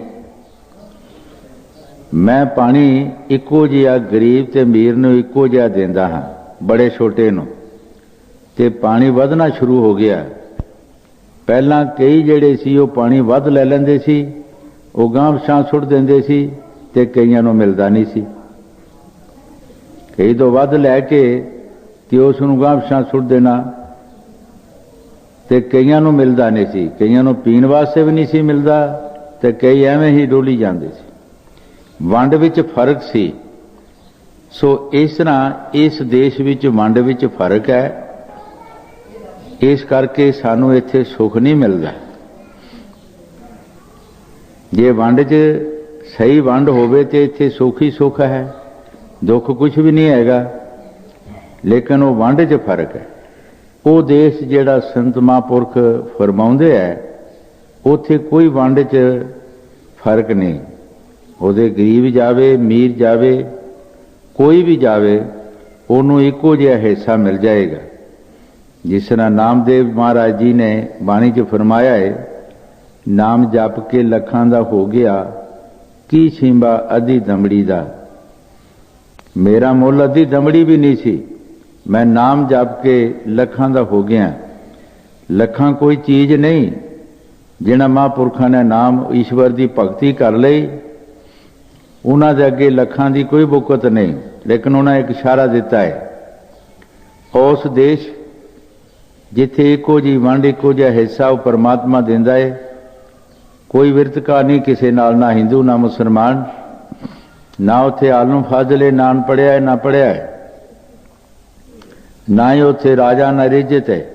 ਮੈਂ ਪਾਣੀ ਇੱਕੋ ਜਿਹਾ ਗਰੀਬ ਤੇ ਅਮੀਰ ਨੂੰ ਇੱਕੋ ਜਿਹਾ ਦਿੰਦਾ ਹਾਂ, ਬੜੇ ਛੋਟੇ ਨੂੰ, ਤੇ ਪਾਣੀ ਵਧਣਾ ਸ਼ੁਰੂ ਹੋ ਗਿਆ। ਪਹਿਲਾਂ ਕਈ ਜਿਹੜੇ ਸੀ ਉਹ ਪਾਣੀ ਵੱਧ ਲੈ ਲੈਂਦੇ ਸੀ, ਉਹ ਗਾਂਹ ਪਿਛਾਂ ਸੁੱਟ ਦਿੰਦੇ ਸੀ ਤੇ ਕਈਆਂ ਨੂੰ ਮਿਲਦਾ ਨਹੀਂ ਸੀ। ਕਈ ਤੋਂ ਵੱਧ ਲੈ ਕੇ ਤੇ ਉਸ ਨੂੰ ਗਾਂਹ ਪਿਛਾਂ ਸੁੱਟ ਦੇਣਾ ਤੇ ਕਈਆਂ ਨੂੰ ਮਿਲਦਾ ਨਹੀਂ ਸੀ, ਕਈਆਂ ਨੂੰ ਪੀਣ ਵਾਸਤੇ ਵੀ ਨਹੀਂ ਸੀ ਮਿਲਦਾ ਤੇ ਕਈ ਐਵੇਂ ਹੀ ਡੋਲੀ ਜਾਂਦੇ ਸੀ। ਵੰਡ ਵਿੱਚ ਫਰਕ ਸੀ। ਸੋ ਇਸ ਤਰ੍ਹਾਂ ਇਸ ਦੇਸ਼ ਵਿੱਚ ਵੰਡ ਵਿੱਚ ਫਰਕ ਹੈ, ਇਸ ਕਰਕੇ ਸਾਨੂੰ ਇੱਥੇ ਸੁੱਖ ਨਹੀਂ ਮਿਲਦਾ। ਜੇ ਵੰਡ 'ਚ ਸਹੀ ਵੰਡ ਹੋਵੇ ਤੇ ਇੱਥੇ ਸੁੱਖ ਹੀ ਸੁੱਖ ਹੈ, ਦੁੱਖ ਕੁਝ ਵੀ ਨਹੀਂ ਹੈਗਾ। ਲੇਕਿਨ ਉਹ ਵੰਡ 'ਚ ਫਰਕ ਹੈ। ਉਹ ਦੇਸ਼ ਜਿਹੜਾ ਸੰਤ ਮਹਾਂਪੁਰਖ ਫਰਮਾਉਂਦੇ ਹੈ, ਉੱਥੇ ਕੋਈ ਵੰਡ 'ਚ ਫਰਕ ਨਹੀਂ। ਉਹਦੇ ਗਰੀਬ ਜਾਵੇ, ਅਮੀਰ ਜਾਵੇ, ਕੋਈ ਵੀ ਜਾਵੇ, ਉਹਨੂੰ ਇੱਕੋ ਜਿਹਾ ਹਿੱਸਾ ਮਿਲ ਜਾਏਗਾ। ਜਿਸ ਤਰ੍ਹਾਂ ਨਾਮਦੇਵ ਮਹਾਰਾਜ ਜੀ ਨੇ ਬਾਣੀ 'ਚ ਫਰਮਾਇਆ ਹੈ, ਨਾਮ ਜਪ ਕੇ ਲੱਖਾਂ ਦਾ ਹੋ ਗਿਆ, ਕੀ ਛਿੰਬਾ ਅੱਧੀ ਦਮੜੀ ਦਾ। ਮੇਰਾ ਮੁੱਲ ਅੱਧੀ ਦਮੜੀ ਵੀ ਨਹੀਂ ਸੀ, ਮੈਂ ਨਾਮ ਜਪ ਕੇ ਲੱਖਾਂ ਦਾ ਹੋ ਗਿਆ। ਲੱਖਾਂ ਕੋਈ ਚੀਜ਼ ਨਹੀਂ। ਜਿਹਨਾਂ ਮਹਾਂਪੁਰਖਾਂ ਨੇ ਨਾਮ ਈਸ਼ਵਰ ਦੀ ਭਗਤੀ ਕਰ ਲਈ, ਉਹਨਾਂ ਦੇ ਅੱਗੇ ਲੱਖਾਂ ਦੀ ਕੋਈ ਬੁਕਤ ਨਹੀਂ। ਲੇਕਿਨ ਉਹਨਾਂ ਇੱਕ ਇਸ਼ਾਰਾ ਦਿੱਤਾ ਹੈ, ਉਸ ਦੇਸ਼ ਜਿੱਥੇ ਇੱਕੋ ਜਿਹੀ ਵੰਡ, ਇੱਕੋ ਜਿਹਾ ਹਿੱਸਾ ਉਹ ਪਰਮਾਤਮਾ ਦਿੰਦਾ ਹੈ। ਕੋਈ ਵਿਰਤਕਾ ਨਹੀਂ ਕਿਸੇ ਨਾਲ, ਨਾ ਹਿੰਦੂ ਨਾ ਮੁਸਲਮਾਨ, ਨਾ ਉੱਥੇ ਆਲਮ ਫਾਜ਼ਲੇ ਨਾਨ ਪੜਿਆ ਹੈ ਨਾ ਪੜਿਆ ਹੈ, ਨਾ ਹੀ ਉੱਥੇ ਰਾਜਾ ਨਾ ਰਿਜਤ ਹੈ,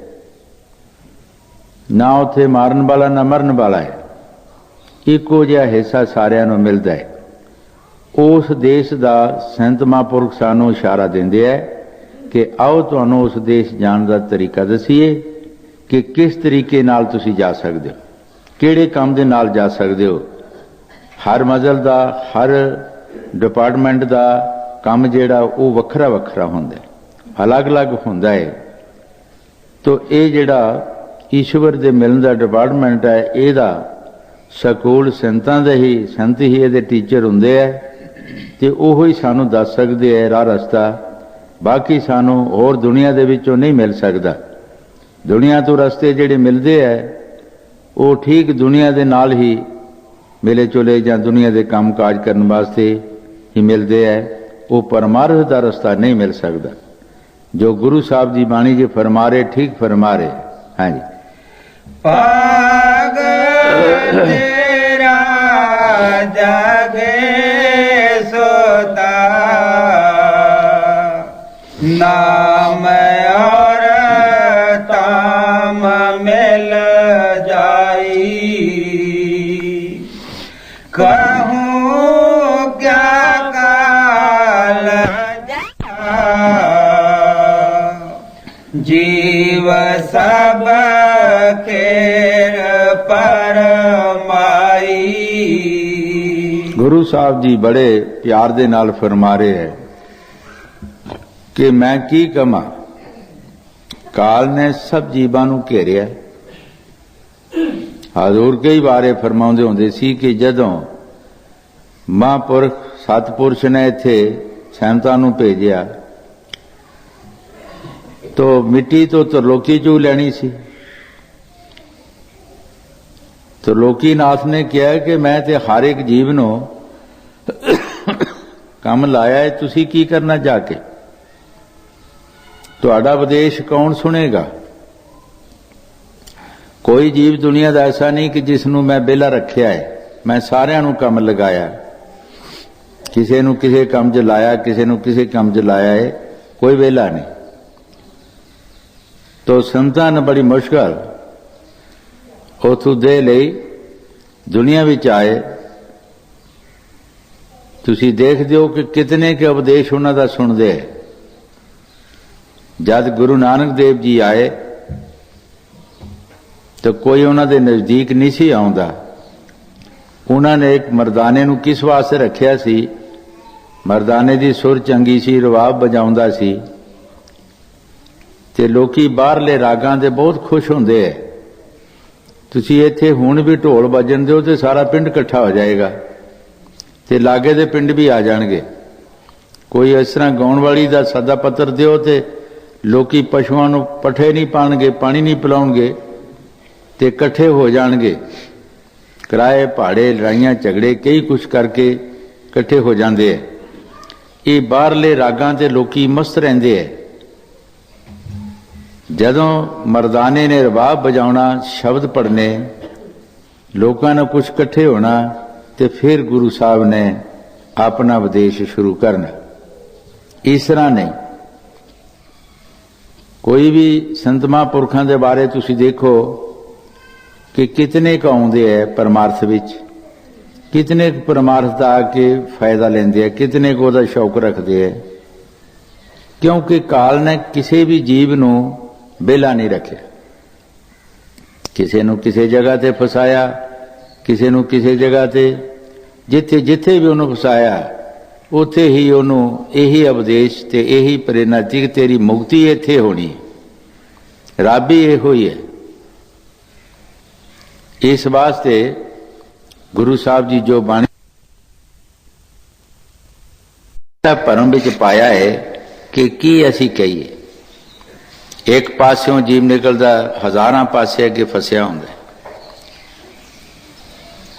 ਨਾ ਉੱਥੇ ਮਾਰਨ ਵਾਲਾ ਨਾ ਮਰਨ ਵਾਲਾ ਹੈ। ਇੱਕੋ ਜਿਹਾ ਹਿੱਸਾ ਸਾਰਿਆਂ ਨੂੰ ਮਿਲਦਾ ਹੈ। ਉਸ ਦੇਸ਼ ਦਾ ਸੰਤ ਮਹਾਂਪੁਰਖ ਸਾਨੂੰ ਇਸ਼ਾਰਾ ਦਿੰਦੇ ਹੈ ਕਿ ਆਓ ਤੁਹਾਨੂੰ ਉਸ ਦੇਸ਼ ਜਾਣ ਦਾ ਤਰੀਕਾ ਦੱਸੀਏ ਕਿ ਕਿਸ ਤਰੀਕੇ ਨਾਲ ਤੁਸੀਂ ਜਾ ਸਕਦੇ ਹੋ, ਕਿਹੜੇ ਕੰਮ ਦੇ ਨਾਲ ਜਾ ਸਕਦੇ ਹੋ। ਹਰ ਮਜ਼ਹਬ ਦਾ, ਹਰ ਡਿਪਾਰਟਮੈਂਟ ਦਾ ਕੰਮ ਜਿਹੜਾ ਉਹ ਵੱਖਰਾ ਵੱਖਰਾ ਹੁੰਦਾ, ਅਲੱਗ-ਅਲੱਗ ਹੁੰਦਾ ਹੈ। ਤੋ ਇਹ ਜਿਹੜਾ ਈਸ਼ਵਰ ਦੇ ਮਿਲਣ ਦਾ ਡਿਪਾਰਟਮੈਂਟ ਹੈ, ਇਹਦਾ ਸਕੂਲ ਸੰਤਾਂ ਦੇ ਹੀ, ਸੰਤ ਹੀ ਇਹਦੇ ਟੀਚਰ ਹੁੰਦੇ ਹੈ ਤੇ ਉਹ ਹੀ ਸਾਨੂੰ ਦੱਸ ਸਕਦੇ ਹੈ ਰਾਹ ਰਸਤਾ। ਬਾਕੀ ਸਾਨੂੰ ਹੋਰ ਦੁਨੀਆ ਦੇ ਵਿੱਚੋਂ ਨਹੀਂ ਮਿਲ ਸਕਦਾ। ਦੁਨੀਆ ਤੋਂ ਰਸਤੇ ਜਿਹੜੇ ਮਿਲਦੇ ਹੈ ਉਹ ਠੀਕ ਦੁਨੀਆ ਦੇ ਨਾਲ ਹੀ ਮਿਲੇ ਚੁਲੇ ਜਾਂ ਦੁਨੀਆ ਦੇ ਕੰਮ ਕਾਜ ਕਰਨ ਵਾਸਤੇ ਹੀ ਮਿਲਦੇ ਹੈ। ਉਹ ਪਰਮਾਰਥ ਦਾ ਰਸਤਾ ਨਹੀਂ ਮਿਲ ਸਕਦਾ। ਜੋ ਗੁਰੂ ਸਾਹਿਬ ਦੀ ਬਾਣੀ ਜੇ ਫਰਮਾ ਰਹੇ, ਠੀਕ ਫਰਮਾ ਰਹੇ। ਹਾਂਜੀ, ਪਾਗ ਤੇਰਾ ਜਾਗੇ ਸੋਤਾ, ਨਾਮ ਔਰ ਤਾਮ ਮਿਲ ਜਾਈ। कहूँ क्या काल जीव सब खेर परमाई। ਗੁਰੂ ਸਾਹਿਬ ਜੀ ਬੜੇ ਪਿਆਰ ਦੇ ਨਾਲ ਫਰਮਾ ਰਹੇ ਹੈ ਕਿ ਮੈਂ ਕੀ ਕਮਾਂ, ਕਾਲ ਨੇ ਸਭ ਜੀਵਾਂ ਨੂੰ ਘੇਰਿਆ। ਹਜ਼ੂਰ ਕਈ ਵਾਰੇ ਫਰਮਾਉਂਦੇ ਹੁੰਦੇ ਸੀ ਕਿ ਜਦੋਂ ਮਹਾਂਪੁਰਖ ਸਤਿਪੁਰਸ਼ ਨੇ ਇੱਥੇ ਸੰਤਾਂ ਨੂੰ ਭੇਜਿਆ ਤੋ ਮਿੱਟੀ ਤੋਂ ਤਰਲੋਕੀ ਚੂ ਲੈਣੀ ਸੀ। ਤਰਲੋਕੀਨਾਥ ਨੇ ਕਿਹਾ ਕਿ ਮੈਂ ਤੇ ਹਰ ਇੱਕ ਜੀਵ ਨੂੰ ਕੰਮ ਲਾਇਆ ਹੈ, ਤੁਸੀਂ ਕੀ ਕਰਨਾ ਜਾ ਕੇ, ਤੁਹਾਡਾ ਉਪਦੇਸ਼ ਕੌਣ ਸੁਣੇਗਾ। ਕੋਈ ਜੀਵ ਦੁਨੀਆ ਦਾ ਐਸਾ ਨਹੀਂ ਕਿ ਜਿਸ ਨੂੰ ਮੈਂ ਵਿਹਲਾ ਰੱਖਿਆ ਹੈ। ਮੈਂ ਸਾਰਿਆਂ ਨੂੰ ਕੰਮ ਲਗਾਇਆ, ਕਿਸੇ ਨੂੰ ਕਿਸੇ ਕੰਮ 'ਚ ਲਾਇਆ, ਕਿਸੇ ਨੂੰ ਕਿਸੇ ਕੰਮ 'ਚ ਲਾਇਆ ਹੈ, ਕੋਈ ਵਿਹਲਾ ਨਹੀਂ। ਤੋ ਸੰਤਾਂ ਨੇ ਬੜੀ ਮੁਸ਼ਕਲ ਉਥੋਂ ਦੇ ਲਈ ਦੁਨੀਆ ਵਿੱਚ ਆਏ। ਤੁਸੀਂ ਦੇਖਦੇ ਹੋ ਕਿ ਕਿਤਨੇ ਕੇ ਉਪਦੇਸ਼ ਉਹਨਾਂ ਦਾ ਸੁਣਦੇ ਹੈ। ਜਦ ਗੁਰੂ ਨਾਨਕ ਦੇਵ ਜੀ ਆਏ तो कोई उन्होंने नज़दीक नहीं सी आउंदा। उन्होंने एक मर्दाने नूं किस वास्ते रखिया सी? मर्दाने दी सुर चंगी सी, रवाब बजाउंदा सी ते लोकी बाहरले रागां दे बहुत खुश होंदे है। तुसी इत्थे हुण भी ढोल बजन दिओ ते सारा पिंड इकट्ठा हो जाएगा ते लागे दे पिंड भी आ जाणगे। कोई इस तरह गाउण वाली दा सदा पत्र दिओ ते लोकी पशुआं नूं पट्ठे नहीं पाणगे, पानी नहीं पिलाउणगे ते इकट्ठे हो जाणगे। किराए भाड़े लड़ाइयां झगड़े कई कुछ करके इकट्ठे हो जाते हैं। ये बाहरले रागां ते लोकी मस्त रहिंदे है। जदों मर्दाने ने रबाब बजाउणा, शब्द पढ़ने, लोकां ने कुछ इकट्ठे होना ते फिर गुरु साहब ने अपना उपदेश शुरू करना। इस तरह नहीं। कोई भी संत महापुरखां दे बारे तुसी देखो कि कितने क आउंदे है परमार्थ विच, कितने परमार्थ दा आके फायदा लेंदे है, कितने को दा शौक रखते है। क्योंकि काल ने किसी भी जीव नूं बेला नहीं रखिया। किसी नूं किसी जगह ते फसाया, किसी नूं किसी जगह ते, जिथे जिथे भी उन्होंने फसाया उथे ही उन्होंने यही उपदेश ते यही प्रेरणा थी कि तेरी मुक्ति इत्थे होनी। रब ही इहो ही है। इस वास्ते गुरु साहब जी जो बाणी भरम विच पाया है कि की असी कहिए। एक पास्यों जीव निकलदा, हजारां पासे अगे फसिया हुंदा।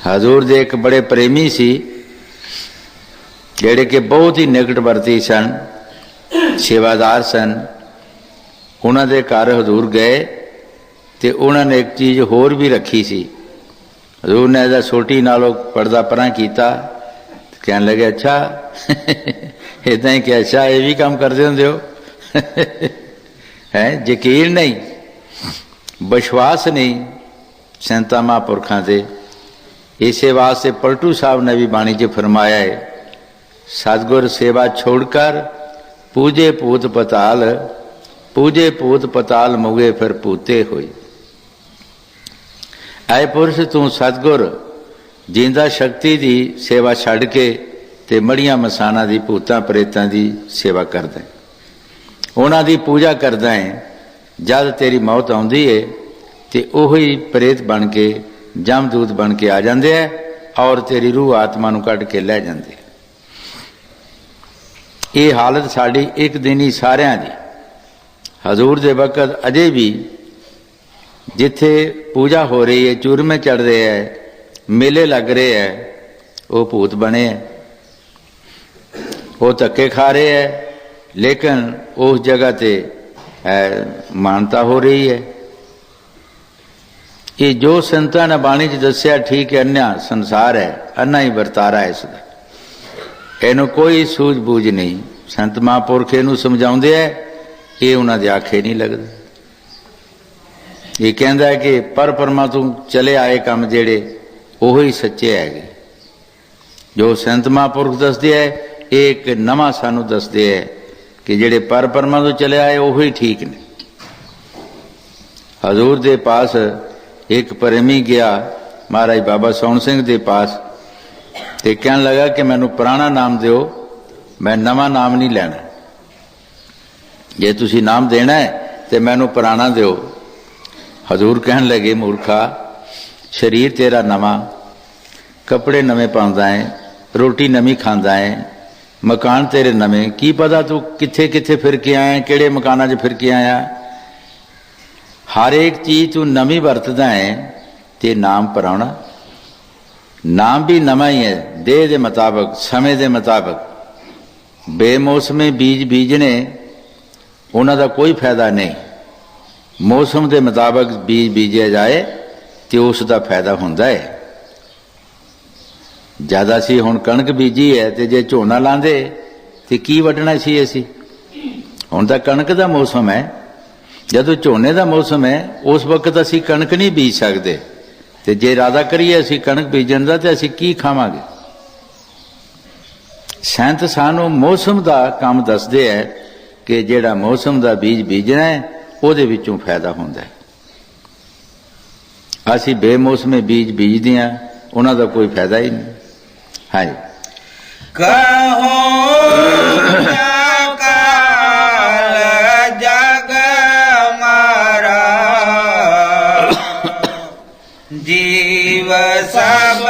हजूर दे एक बड़े प्रेमी सी जेड़े कि बहुत ही निकटवर्ती सन, सेवादार सन। उन्होंने घर हजूर गए तो उन्होंने एक चीज़ होर भी रखी सी। हजूर ने इहदा सोटी नालों पर्दा परां कीता, कहने लगे अच्छा इदा ही कि अच्छा ये भी काम करते होंदे हो है। यकीन नहीं, विश्वास नहीं संतां महापुरखां ते। इसे वास्ते पलटू साहब ने भी बाणी च फरमाया है, सतगुर सेवा छोड़कर पूजे पूत पताल, पूजे पूत पताल मुगे फिर पूते होई। ऐ पुरुष तू सतगुर जिंदा शक्ति दी सेवा छड़ के ते मड़ियां मसाना दी भूतां प्रेतां दी सेवा करदा है, उन्हां दी पूजा करदा है। जद तेरी मौत आउंदी है ते ओही प्रेत बन के जमदूत बन के आ जाते हैं और तेरी रूह आत्मा नूं कढ के लै जाते। ये हालत साड़ी एक दिन ही सारियां दी। हजूर दे वक़्त अजे भी जिथे पूजा हो रही है, चूरमे चढ़ रहे हैं, मेले लग रहे हैं, वो भूत बने हैं, वो धक्के खा रहे हैं, लेकिन उस जगह ते मानता हो रही है। ये जो संतां ने बाणी च दस्या ठीक है, अन्या संसार है, अन्ना ही वरतारा है इसका। इनू कोई सूझबूझ नहीं। संत महापुरख इनू समझाउंदे है, ये उन्हां दे आखे नहीं लगदा। ये कहंदा है कि पर परमा तू चले आए काम जेड़े ओह ही सच्चे हैगे। जो संत महापुरख दसदे है, एक नवा सानू दसदे है कि जेड़े पर परमा तो चले आए ओह ही ठीक ने। हजूर दे पास एक प्रेमी गया महाराज बाबा सोहन सिंह दे पास, ते कहने लगा कि मैनू पुराना नाम दिओ, मैं नवा नाम नहीं लेना। जे तुसी नाम देना है तो मैनू पुराना दिओ। हजूर कहन लगे मूर्खा, शरीर तेरा नवा, कपड़े नवे पाउंदा है, रोटी नवी खांदा है, मकान तेरे नवे, की पता तू किथे किथे फिर के आया, किहड़े मकाना च फिर के आया। हर एक चीज तू नवी वरतदा है ते नाम पुराना। नाम भी नवा ही है, देह दे मुताबिक, समय दे मुताबिक। बेमौसमे बीज बीजने उन्हां दा कोई फायदा नहीं। मौसम के मुताबिक बीज बीजा जाए तो उसका फायदा होंदा है। जद असी हुण कणक बीजी है तो जे झोना लांदे तो की वड्ढना सी असी। हुण तां कणक का मौसम है, जदों झोने का मौसम है उस वक्त असी कणक नहीं बीज सकते। तो जे इरादा करिए असी कणक बीजण दा तो असी की खावांगे। संत सानू मौसम का काम दसदे है कि जिहड़ा मौसम का बीज बीजना है ਉਹਦੇ ਵਿੱਚੋਂ फायदा होंदा है। ਅਸੀਂ ਬੇਮੌਸਮੇ ਬੀਜ ਬੀਜਦੇ ਹਾਂ, ਉਹਨਾਂ ਦਾ ਕੋਈ ਫਾਇਦਾ ਹੀ ਨਹੀਂ। ਹਾਂਜੀ। ਕਹੋ ਕਾਲ ਜਗ ਮਾਰਾ, ਜੀਵ ਸਭ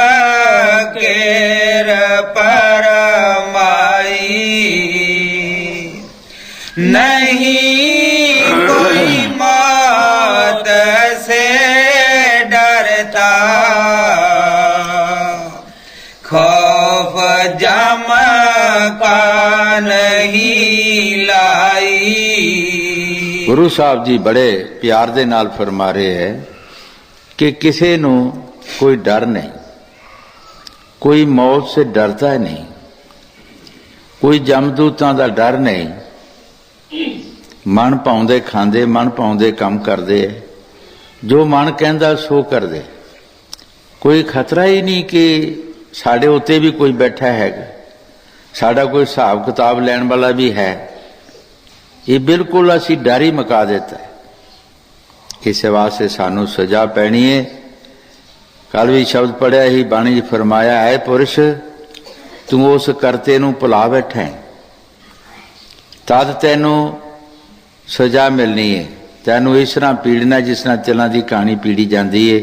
ਕੇਰ ਪਰਮਾਈ, ਨਹੀਂ ਕੋਈ ਮੌਤ ਸੇ ਡਰਤਾ, खौफ जम का नहीं लाई। ਗੁਰੂ ਸਾਹਿਬ ਜੀ ਬੜੇ ਪਿਆਰ ਦੇ ਨਾਲ ਫਰਮਾ ਰਹੇ ਹੈ ਕਿ ਕਿਸੇ ਨੂੰ ਕੋਈ ਡਰ ਨਹੀਂ, ਕੋਈ ਮੌਤ ਸੇ ਡਰਦਾ ਨਹੀਂ, ਕੋਈ ਜਮਦੂਤਾਂ ਦਾ ਡਰ ਨਹੀਂ। ਮਨ ਪਾਉਂਦੇ ਖਾਂਦੇ, ਮਨ ਪਾਉਂਦੇ ਕੰਮ ਕਰਦੇ, ਜੋ ਮਨ ਕਹਿੰਦਾ ਸੋ ਕਰਦੇ। ਕੋਈ ਖਤਰਾ ਹੀ ਨਹੀਂ ਕਿ ਸਾਡੇ ਉੱਤੇ ਵੀ ਕੋਈ ਬੈਠਾ ਹੈਗਾ, ਸਾਡਾ ਕੋਈ ਹਿਸਾਬ ਕਿਤਾਬ ਲੈਣ ਵਾਲਾ ਵੀ ਹੈ। ਇਹ ਬਿਲਕੁਲ ਅਸੀਂ ਡਰ ਹੀ ਮੁਕਾ ਦਿੱਤਾ। ਇਸੇ ਵਾਸਤੇ ਸਾਨੂੰ ਸਜ਼ਾ ਪੈਣੀ ਹੈ। ਕੱਲ ਵੀ ਸ਼ਬਦ ਪੜਿਆ ਹੀ ਬਾਣੀ 'ਚ ਫਰਮਾਇਆ ਹੈ, ਪੁਰਸ਼ ਤੂੰ ਉਸ ਕਰਤੇ ਨੂੰ ਭੁਲਾ ਬੈਠਾ ਹੈ, ਤਦ ਤੈਨੂੰ ਸਜ਼ਾ ਮਿਲਣੀ ਹੈ। ਤੈਨੂੰ ਇਸ ਤਰ੍ਹਾਂ ਪੀੜਨਾ ਜਿਸ ਤਰ੍ਹਾਂ ਤਿਲਾਂ ਦੀ ਕਹਾਣੀ ਪੀੜੀ ਜਾਂਦੀ ਹੈ,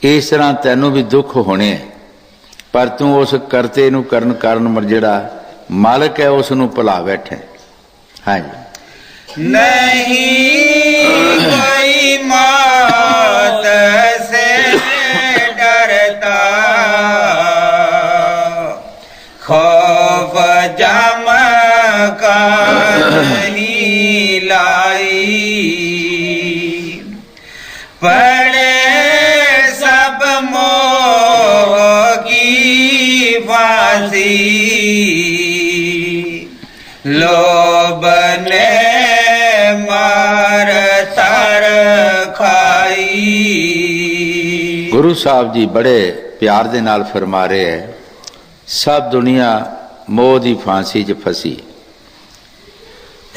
ਇਸ ਤਰ੍ਹਾਂ ਤੈਨੂੰ ਵੀ ਦੁੱਖ ਹੋਣੇ, ਪਰ ਤੂੰ ਉਸ ਕਰਤੇ ਨੂੰ ਕਰਨ ਜਿਹੜਾ ਮਾਲਕ ਹੈ ਉਸ ਨੂੰ ਭੁਲਾ ਬੈਠਾ। ਹਾਂਜੀ। नहीं कोई मौत से डरता, खौफ जम का नहीं लाई, पड़े सब मोह की फांसी, लोभ ने मार तर खाई। ਗੁਰੂ ਸਾਹਿਬ ਜੀ ਬੜੇ ਪਿਆਰ ਦੇ ਨਾਲ ਫਰਮਾ ਰਹੇ ਹੈ, ਸਭ ਦੁਨੀਆ ਮੋਹ ਦੀ ਫਾਂਸੀ 'ਚ ਫਸੀ।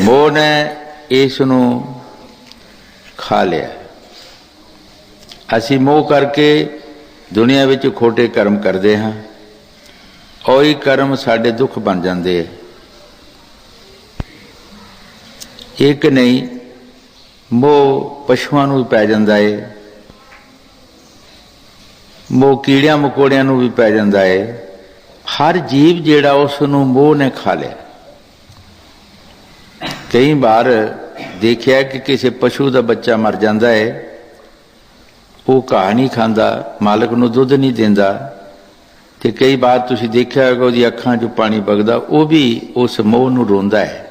ਮੋਹ ਨੇ ਇਸ ਨੂੰ ਖਾ ਲਿਆ। ਅਸੀਂ ਮੋਹ ਕਰਕੇ ਦੁਨੀਆ ਵਿੱਚ ਖੋਟੇ ਕਰਮ ਕਰਦੇ ਹਾਂ, ਉਹੀ ਕਰਮ ਸਾਡੇ ਦੁੱਖ ਬਣ ਜਾਂਦੇ ਹੈ। ਇੱਕ ਨਹੀਂ, ਮੋਹ ਪਸ਼ੂਆਂ ਨੂੰ ਵੀ ਪੈ ਜਾਂਦਾ ਹੈ, ਮੋਹ ਕੀੜਿਆਂ ਮਕੌੜਿਆਂ ਨੂੰ ਵੀ ਪੈ ਜਾਂਦਾ ਹੈ। ਹਰ ਜੀਵ ਜਿਹੜਾ ਉਸ ਨੂੰ ਮੋਹ ਨੇ ਖਾ ਲਿਆ। ਕਈ ਵਾਰ ਦੇਖਿਆ ਕਿ ਕਿਸੇ ਪਸ਼ੂ ਦਾ ਬੱਚਾ ਮਰ ਜਾਂਦਾ ਹੈ, ਉਹ ਘਾਹ ਨਹੀਂ ਖਾਂਦਾ, ਮਾਲਕ ਨੂੰ ਦੁੱਧ ਨਹੀਂ ਦਿੰਦਾ, ਤੇ ਕਈ ਵਾਰ ਤੁਸੀਂ ਦੇਖਿਆ ਹੋਵੇਗਾ ਉਹਦੀ ਅੱਖਾਂ 'ਚੋਂ ਪਾਣੀ ਵਗਦਾ, ਉਹ ਵੀ ਉਸ ਮੋਹ ਨੂੰ ਰੋਂਦਾ ਹੈ।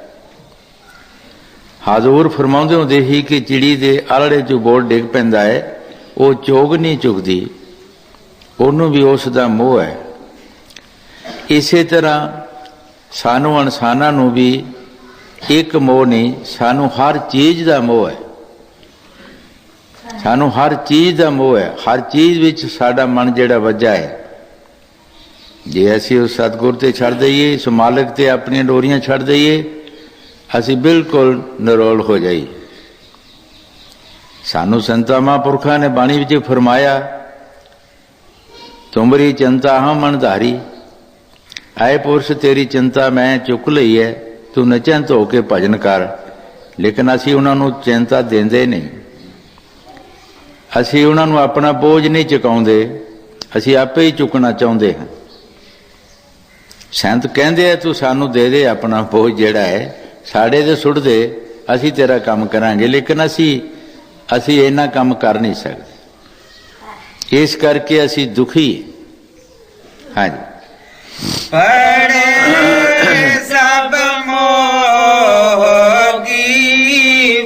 ਹਾਜ਼ੂਰ ਫਰਮਾਉਂਦੇ ਹੁੰਦੇ ਸੀ ਕਿ ਚਿੜੀ ਦੇ ਆਲੜੇ 'ਚੋਂ ਬੋਰ ਡਿੱਗ ਪੈਂਦਾ ਹੈ, ਉਹ ਚੋਗ ਨਹੀਂ ਚੁਗਦੀ, ਉਹਨੂੰ ਵੀ ਉਸ ਦਾ ਮੋਹ ਹੈ। ਇਸੇ ਤਰ੍ਹਾਂ ਸਾਨੂੰ ਇਨਸਾਨਾਂ ਨੂੰ ਵੀ ਇੱਕ ਮੋਹ ਨਹੀਂ, ਸਾਨੂੰ ਹਰ ਚੀਜ਼ ਦਾ ਮੋਹ ਹੈ। ਸਾਨੂੰ ਹਰ ਚੀਜ਼ ਦਾ ਮੋਹ ਹੈ। ਹਰ ਚੀਜ਼ ਵਿੱਚ ਸਾਡਾ ਮਨ ਜਿਹੜਾ ਵੱਜਾ ਹੈ, ਜੇ ਅਸੀਂ ਉਸ ਸਤਿਗੁਰ ਤੇ ਛੱਡ ਦਈਏ, ਉਸ ਮਾਲਕ ਤੇ ਆਪਣੀਆਂ ਡੋਰੀਆਂ ਛੱਡ ਦਈਏ, ਅਸੀਂ ਬਿਲਕੁਲ ਨਿਰੋਲ ਹੋ ਜਾਈਏ। ਸਾਨੂੰ ਸੰਤਾਂ ਮਹਾਂਪੁਰਖਾਂ ਨੇ ਬਾਣੀ ਵਿੱਚ ਫਰਮਾਇਆ, ਤੁਮਰੀ ਚਿੰਤਾ ਹਾਂ ਮਨ ਧਾਰੀ, ਆਏ ਪੁਰਸ਼ ਤੇਰੀ ਚਿੰਤਾ ਮੈਂ ਚੁੱਕ ਲਈ ਹੈ, ਤੂੰ ਨਿਚਿੰਤ ਹੋ ਕੇ ਭਜਨ ਕਰ। ਲੇਕਿਨ ਅਸੀਂ ਉਹਨਾਂ ਨੂੰ ਚਿੰਤਾ ਦਿੰਦੇ ਨਹੀਂ, ਅਸੀਂ ਉਹਨਾਂ ਨੂੰ ਆਪਣਾ ਬੋਝ ਨਹੀਂ ਚੁਕਾਉਂਦੇ, ਅਸੀਂ ਆਪੇ ਹੀ ਚੁੱਕਣਾ ਚਾਹੁੰਦੇ ਹਾਂ। ਸੰਤ ਕਹਿੰਦੇ ਆ ਤੂੰ ਸਾਨੂੰ ਦੇ ਦੇ ਆਪਣਾ ਬੋਝ ਜਿਹੜਾ ਹੈ, ਸਾਡੇ ਤੇ ਸੁੱਟ ਦੇ, ਅਸੀਂ ਤੇਰਾ ਕੰਮ ਕਰਾਂਗੇ। ਲੇਕਿਨ ਅਸੀਂ ਇੰਨਾ ਕੰਮ ਕਰ ਨਹੀਂ ਸਕਦੇ, ਇਸ ਕਰਕੇ ਅਸੀਂ ਦੁਖੀ। ਹਾਂਜੀ। पड़े सब मोह की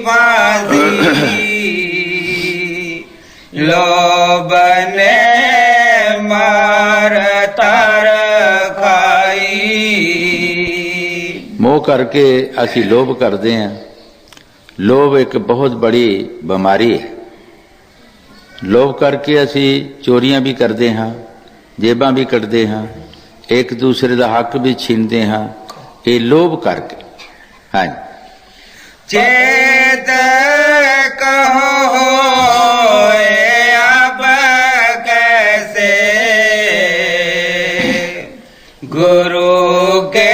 फांसी, लोभ ने मार तर खाई। मोह करके ਅਸੀਂ ਲੋਭ ਕਰਦੇ ਹਾਂ। ਲੋਭ ਇੱਕ ਬਹੁਤ ਬੜੀ ਬਿਮਾਰੀ ਹੈ। ਲੋਭ ਕਰਕੇ ਅਸੀਂ ਚੋਰੀਆਂ ਵੀ ਕਰਦੇ ਹਾਂ, ਜੇਬਾਂ ਵੀ ਕੱਢਦੇ ਹਾਂ, ਇੱਕ ਦੂਸਰੇ ਦਾ ਹੱਕ ਵੀ ਛੀਨਦੇ ਹਾਂ, ਇਹ ਲੋਭ ਕਰਕੇ। ਹਾਂਜੀ। ਚੇਤ ਕਹੋ गुरु के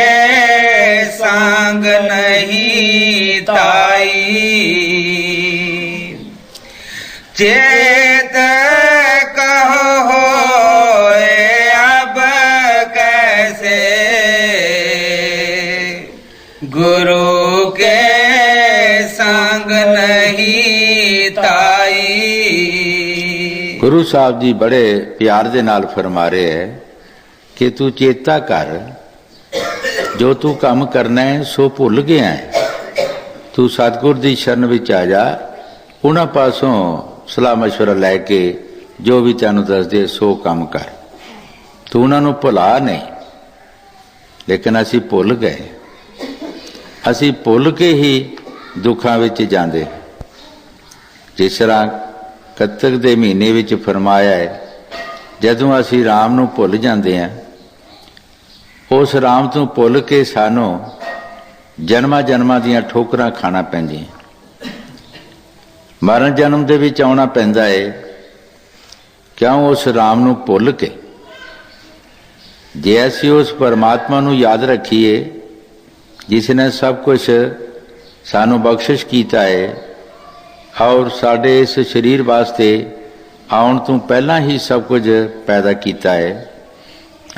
संग नहीं ताई चेत कहो होए अब कैसे गुरु के संग नहीं ताई। गुरु साहब जी बड़े प्यार दे नाल फरमा रहे है कि तू चेता कर जो तू काम करना है सो भुल गया है, तू सतगुर दी शरण विच आ जा, उन्हां पासों सलाह मशवरा लैके जो भी तैनूं दसदे सो काम कर। तू उन्हां नूं भुला नहीं, लेकिन असीं भुल गए, असीं भुल के ही दुखां विच जांदे। जिस तरह कत्तक दे महीने विच फरमाया है, जदों असीं राम नूं भुल जांदे हां, उस राम तो भुल के सानू जन्मां जन्मां दियां ठोकरां खाना पैंदियां, मरण जन्म दे विच आउणा पैंदा है। क्यों? उस राम नूं भुल के। जे असीं उस परमात्मा नूं याद रखीए जिसने सब कुछ सानू बख्शिश कीता है और साडे इस शरीर वास्ते आउण तो पहला ही सब कुछ पैदा कीता है,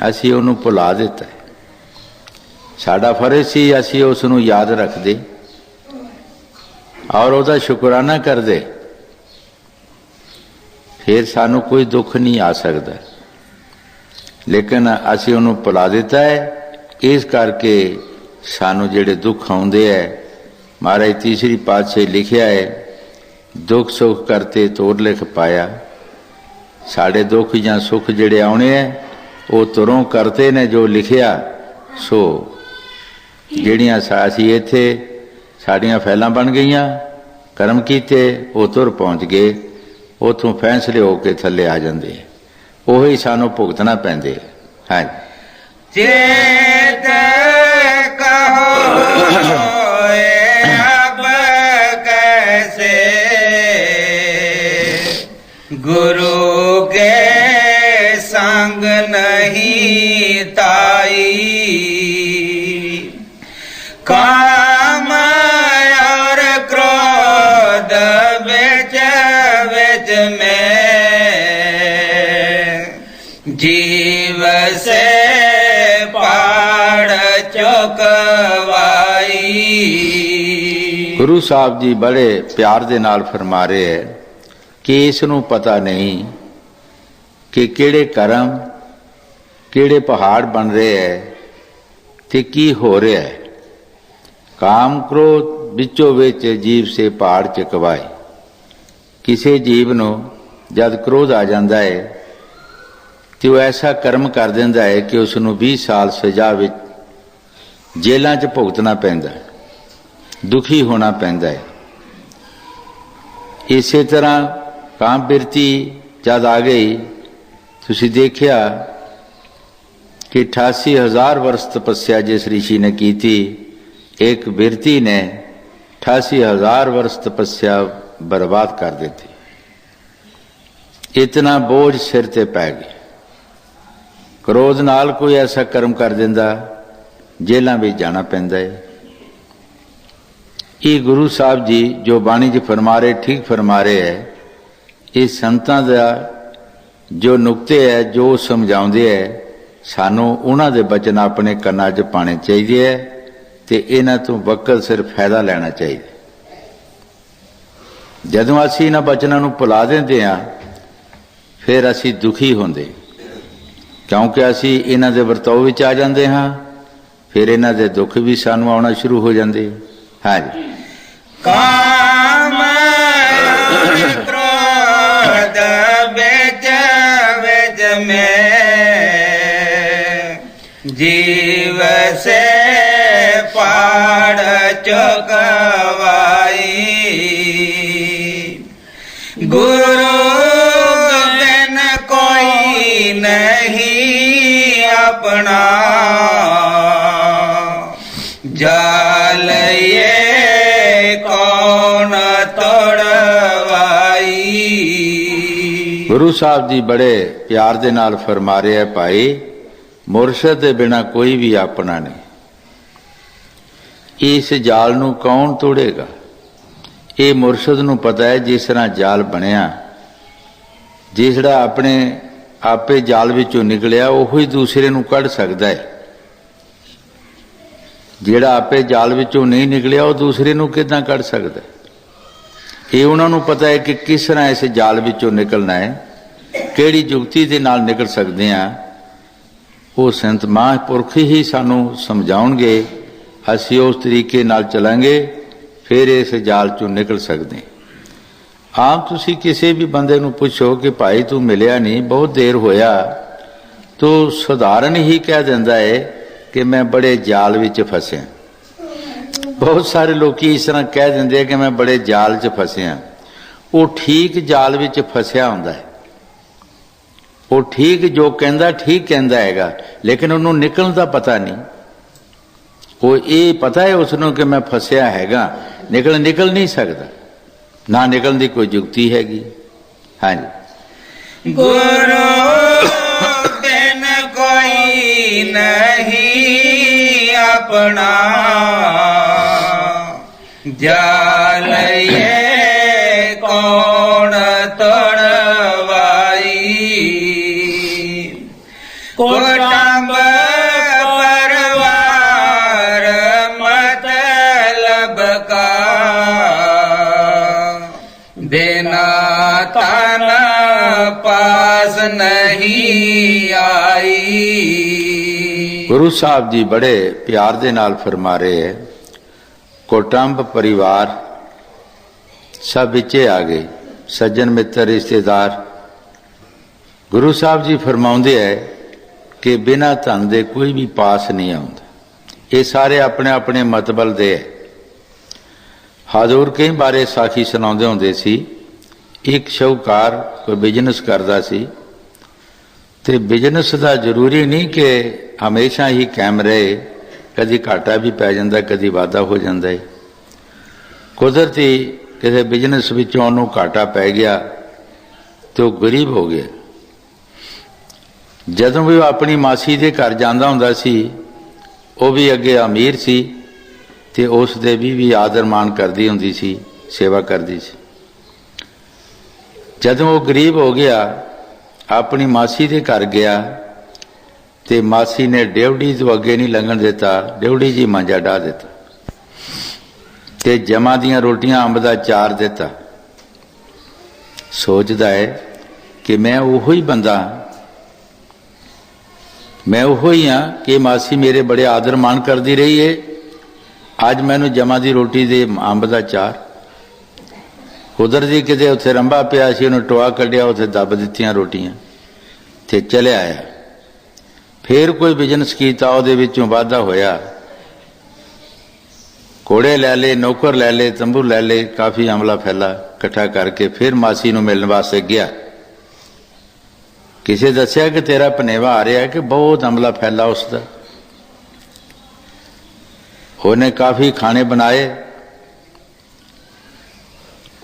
असीं उहनूं भुला दिता है। साडा फर्ज सी असीं उस नूं याद रखदे और उसदा शुकराना करदे, फिर सानू कोई दुख नहीं आ सकता। लेकिन असीं उहनूं भुला दिता है, इस करके सानू जिहड़े दुख आउंदे है, महाराज तीसरी पातशाही लिखिया है, दुख सुख करते तोड़ लिख पाया। साडे दुख जां सुख जिहड़े आउणे है वो तुरों करते ने जो लिखिया सो। ਜਿਹੜੀਆਂ ਅਸੀਂ ਇੱਥੇ ਸਾਡੀਆਂ ਫੈਲਾਂ ਬਣ ਗਈਆਂ, ਕਰਮ ਕੀਤੇ, ਉਹ ਤੁਰ ਪਹੁੰਚ ਗਏ, ਉੱਥੋਂ ਫੈਸਲੇ ਹੋ ਕੇ ਥੱਲੇ ਆ ਜਾਂਦੇ, ਉਹੀ ਸਾਨੂੰ ਭੁਗਤਣਾ ਪੈਂਦੇ। ਹਾਂ ਚੇਤ ਕਹੋ ਅਬ ਕੈਸੇ ਗੁਰੂ ਕੇ ਸੰਗ ਨਹੀਂ ਤਾਈ काम और क्रोध बिच बिच में जीव से पाड़ चुकवाई। गुरु साहब जी बड़े प्यार दे नाल फरमा रहे है कि इस नूं पता नहीं कि किहड़े कर्म किहड़े पहाड़ बन रहे है ते की हो रहा है। काम क्रोध विचों विच जीव से पहाड़ चकवाए। किसी जीव नूं जद क्रोध आ जाता है तो वह ऐसा कर्म कर देंदा है कि उसनूं 20 साल सजा विच जेलां च भुगतना पैंदा है, दुखी होना पैंदा है। इसे तरह काम बिरती जद आ गई, तुसीं देखिया कि 88,000 वर्ष तपस्या जिस ऋषि ने की थी, एक बिरती ने 88,000 वर्ष तपस्या बर्बाद कर देती। इतना बोझ सिर ते पै गया। क्रोध नाल कोई ऐसा कर्म कर देंदा, जेलों में जाना पैंदा है। ये गुरु साहब जी जो बाणी च फरमा रहे, ठीक फरमा रहे है। इस संतां दा जो नुक्ते है, जो समझाउंदे है, सानू उन्हां दे बचन अपने कन्नां च पाने चाहिए है ते इन्हां तो वक्त सिर फायदा लेना चाहिए। जदों असीं इन्हां बचनां नूं भुला दिंदे हां, फिर असीं दुखी होंदे, क्योंकि असीं इन्हां दे वरताओ विच आ जांदे हां, फिर इन्हां दे दुख भी सानू आउणा शुरू हो जांदे। हाँ जी। काम क्रोध बिच बिच में जीव से पाड़ चुकवाई। गुरु बिन कोई नहीं अपना, जाल ये कौन तोड़वाई। गुरु साहब जी बड़े प्यार दे नाल फरमा रहे है, भाई ਮੁਰਸ਼ਦ ਦੇ ਬਿਨਾ ਕੋਈ ਵੀ ਆਪਣਾ ਨਹੀਂ। ਇਸ ਜਾਲ ਨੂੰ ਕੌਣ ਤੋੜੇਗਾ? ਇਹ ਮੁਰਸ਼ਦ ਨੂੰ ਪਤਾ ਹੈ ਜਿਸ ਤਰ੍ਹਾਂ ਜਾਲ ਬਣਿਆ, ਜਿਹੜਾ ਆਪਣੇ ਆਪੇ ਜਾਲ ਵਿੱਚੋਂ ਨਿਕਲਿਆ ਉਹੀ ਹੀ ਦੂਸਰੇ ਨੂੰ ਕੱਢ ਸਕਦਾ ਹੈ। ਜਿਹੜਾ ਆਪੇ ਜਾਲ ਵਿੱਚੋਂ ਨਹੀਂ ਨਿਕਲਿਆ ਉਹ ਦੂਸਰੇ ਨੂੰ ਕਿੱਦਾਂ ਕੱਢ ਸਕਦਾ? ਇਹ ਉਹਨਾਂ ਨੂੰ ਪਤਾ ਹੈ ਕਿ ਕਿਸ ਤਰ੍ਹਾਂ ਇਸ ਜਾਲ ਵਿੱਚੋਂ ਨਿਕਲਣਾ ਹੈ, ਕਿਹੜੀ ਜੁਗਤੀ ਦੇ ਨਾਲ ਨਿਕਲ ਸਕਦੇ ਹਾਂ। ਉਹ ਸੰਤ ਮਹਾਂਪੁਰਖ ਹੀ ਸਾਨੂੰ ਸਮਝਾਉਣਗੇ, ਅਸੀਂ ਉਸ ਤਰੀਕੇ ਨਾਲ ਚੱਲਾਂਗੇ, ਫਿਰ ਇਸ ਜਾਲ ਚੋਂ ਨਿਕਲ ਸਕਦੇ। ਆਮ ਤੁਸੀਂ ਕਿਸੇ ਵੀ ਬੰਦੇ ਨੂੰ ਪੁੱਛੋ ਕਿ ਭਾਈ ਤੂੰ ਮਿਲਿਆ ਨਹੀਂ, ਬਹੁਤ ਦੇਰ ਹੋਇਆ, ਤੋ ਸਧਾਰਨ ਹੀ ਕਹਿ ਦਿੰਦਾ ਹੈ ਕਿ ਮੈਂ ਬੜੇ ਜਾਲ ਵਿੱਚ ਫਸਿਆ। ਬਹੁਤ ਸਾਰੇ ਲੋਕੀ ਇਸ ਤਰ੍ਹਾਂ ਕਹਿ ਦਿੰਦੇ ਆ ਕਿ ਮੈਂ ਬੜੇ ਜਾਲ 'ਚ ਫਸਿਆ। ਉਹ ਠੀਕ ਜਾਲ ਵਿੱਚ ਫਸਿਆ ਹੁੰਦਾ ਹੈ, ਉਹ ਠੀਕ ਜੋ ਕਹਿੰਦਾ ਠੀਕ ਕਹਿੰਦਾ ਹੈਗਾ, ਲੇਕਿਨ ਉਹਨੂੰ ਨਿਕਲਣ ਦਾ ਪਤਾ ਨਹੀਂ। ਉਹ ਇਹ ਪਤਾ ਹੈ ਉਸਨੂੰ ਕਿ ਮੈਂ ਫਸਿਆ ਹੈਗਾ, ਨਿਕਲ ਨਹੀਂ ਸਕਦਾ, ਨਾ ਨਿਕਲਣ ਦੀ ਕੋਈ ਜੁਗਤੀ ਹੈਗੀ। ਹਾਂਜੀ, ਗੁਰੂ ਬਿਨ ਕੋਈ ਨਹੀਂ ਆਪਣਾ, ਜਾਲ ਇਹ ਕੌਣ ਤੋੜਵਾਈ, ਕੁਟੰਬ ਪਰਿਵਾਰ ਮਤਲਬ ਕਾ, ਬਿਨਾ ਤਨ ਪਾਸ ਨਹੀਂ ਆਈ। ਗੁਰੂ ਸਾਹਿਬ ਜੀ ਬੜੇ ਪਿਆਰ ਦੇ ਨਾਲ ਫਰਮਾ ਰਹੇ ਹੈ, ਕੁਟੰਬ ਪਰਿਵਾਰ ਸਭ ਵਿੱਚੇ ਆ ਗਏ, ਸੱਜਣ ਮਿੱਤਰ ਰਿਸ਼ਤੇਦਾਰ। ਗੁਰੂ ਸਾਹਿਬ ਜੀ ਫਰਮਾਉਂਦੇ ਹੈ ਕਿ ਬਿਨਾਂ ਧਨ ਦੇ ਕੋਈ ਵੀ ਪਾਸ ਨਹੀਂ ਆਉਂਦਾ। ਇਹ ਸਾਰੇ ਆਪਣੇ ਆਪਣੇ ਮਤਬਲ ਦੇ ਹੈ। ਹਜ਼ੂਰ ਕਈ ਬਾਰੇ ਸਾਖੀ ਸੁਣਾਉਂਦੇ ਹੁੰਦੇ ਸੀ। ਇੱਕ ਸ਼ਾਹੂਕਾਰ ਕੋਈ ਬਿਜ਼ਨਸ ਕਰਦਾ ਸੀ, ਤੇ ਬਿਜ਼ਨਸ ਦਾ ਜ਼ਰੂਰੀ ਨਹੀਂ ਕਿ ਹਮੇਸ਼ਾ ਹੀ ਕਾਇਮ ਰਹੇ, ਕਦੀ ਘਾਟਾ ਵੀ ਪੈ ਜਾਂਦਾ, ਕਦੀ ਵਾਧਾ ਹੋ ਜਾਂਦਾ ਹੈ। ਕੁਦਰਤੀ ਕਿਸੇ ਬਿਜ਼ਨਸ ਵਿੱਚੋਂ ਉਹਨੂੰ ਘਾਟਾ ਪੈ ਗਿਆ ਤੇ ਉਹ ਗਰੀਬ ਹੋ ਗਿਆ। ਜਦੋਂ ਵੀ ਉਹ ਆਪਣੀ ਮਾਸੀ ਦੇ ਘਰ ਜਾਂਦਾ ਹੁੰਦਾ ਸੀ, ਉਹ ਵੀ ਅੱਗੇ ਅਮੀਰ ਸੀ ਤੇ ਉਸ ਦੇ ਵੀ ਆਦਰ ਮਾਣ ਕਰਦੀ ਹੁੰਦੀ ਸੀ, ਸੇਵਾ ਕਰਦੀ ਸੀ। ਜਦੋਂ ਉਹ ਗਰੀਬ ਹੋ ਗਿਆ, ਆਪਣੀ ਮਾਸੀ ਦੇ ਘਰ ਗਿਆ ਤੇ ਮਾਸੀ ਨੇ ਡਿਉਢੀ ਤੋਂ ਅੱਗੇ ਨਹੀਂ ਲੰਘਣ ਦਿੱਤਾ, ਡਿਉਢੀ ਜੀ ਮਾਂਜਾ ਢਾ ਦਿੱਤਾ ਤੇ ਜਮਾਂ ਦੀਆਂ ਰੋਟੀਆਂ ਅੰਬ ਦਾ ਚਾਰ ਦਿੱਤਾ। ਸੋਚਦਾ ਹੈ ਕਿ ਮੈਂ ਉਹੋ ਹੀ ਬੰਦਾ, ਮੈਂ ਉਹੋ ਹੀ ਹਾਂ ਕਿ ਮਾਸੀ ਮੇਰੇ ਬੜੇ ਆਦਰ ਮਾਣ ਕਰਦੀ ਰਹੀ ਹੈ, ਅੱਜ ਮੈਨੂੰ ਜਮਾਂ ਦੀ ਰੋਟੀ ਦੇ ਅੰਬ ਦਾ ਚਾਰ। ਕੁਦਰਤੀ ਕਿਤੇ ਉੱਥੇ ਰੰਬਾ ਪਿਆ ਸੀ, ਉਹਨੂੰ ਟੋਆ ਕੱਢਿਆ, ਉੱਥੇ ਦੱਬ ਦਿੱਤੀਆਂ ਰੋਟੀਆਂ ਤੇ ਚਲਿਆ ਆਇਆ। ਫਿਰ ਕੋਈ ਬਿਜ਼ਨਸ ਕੀਤਾ, ਉਹਦੇ ਵਿੱਚੋਂ ਵਾਧਾ ਹੋਇਆ, ਘੋੜੇ ਲੈ ਲਏ, ਨੌਕਰ ਲੈ ਲਏ, ਤੰਬੂ ਲੈ ਲਏ, ਕਾਫੀ ਅਮਲਾ ਫੈਲਾ ਇਕੱਠਾ ਕਰਕੇ ਫਿਰ ਮਾਸੀ ਨੂੰ ਮਿਲਣ ਵਾਸਤੇ ਗਿਆ। ਕਿਸੇ ਦੱਸਿਆ ਕਿ ਤੇਰਾ ਭਨੇਵਾ ਆ ਰਿਹਾ, ਕਿ ਬਹੁਤ ਅਮਲਾ ਫੈਲਾ ਉਸਦਾ। ਉਹਨੇ ਕਾਫੀ ਖਾਣੇ ਬਣਾਏ।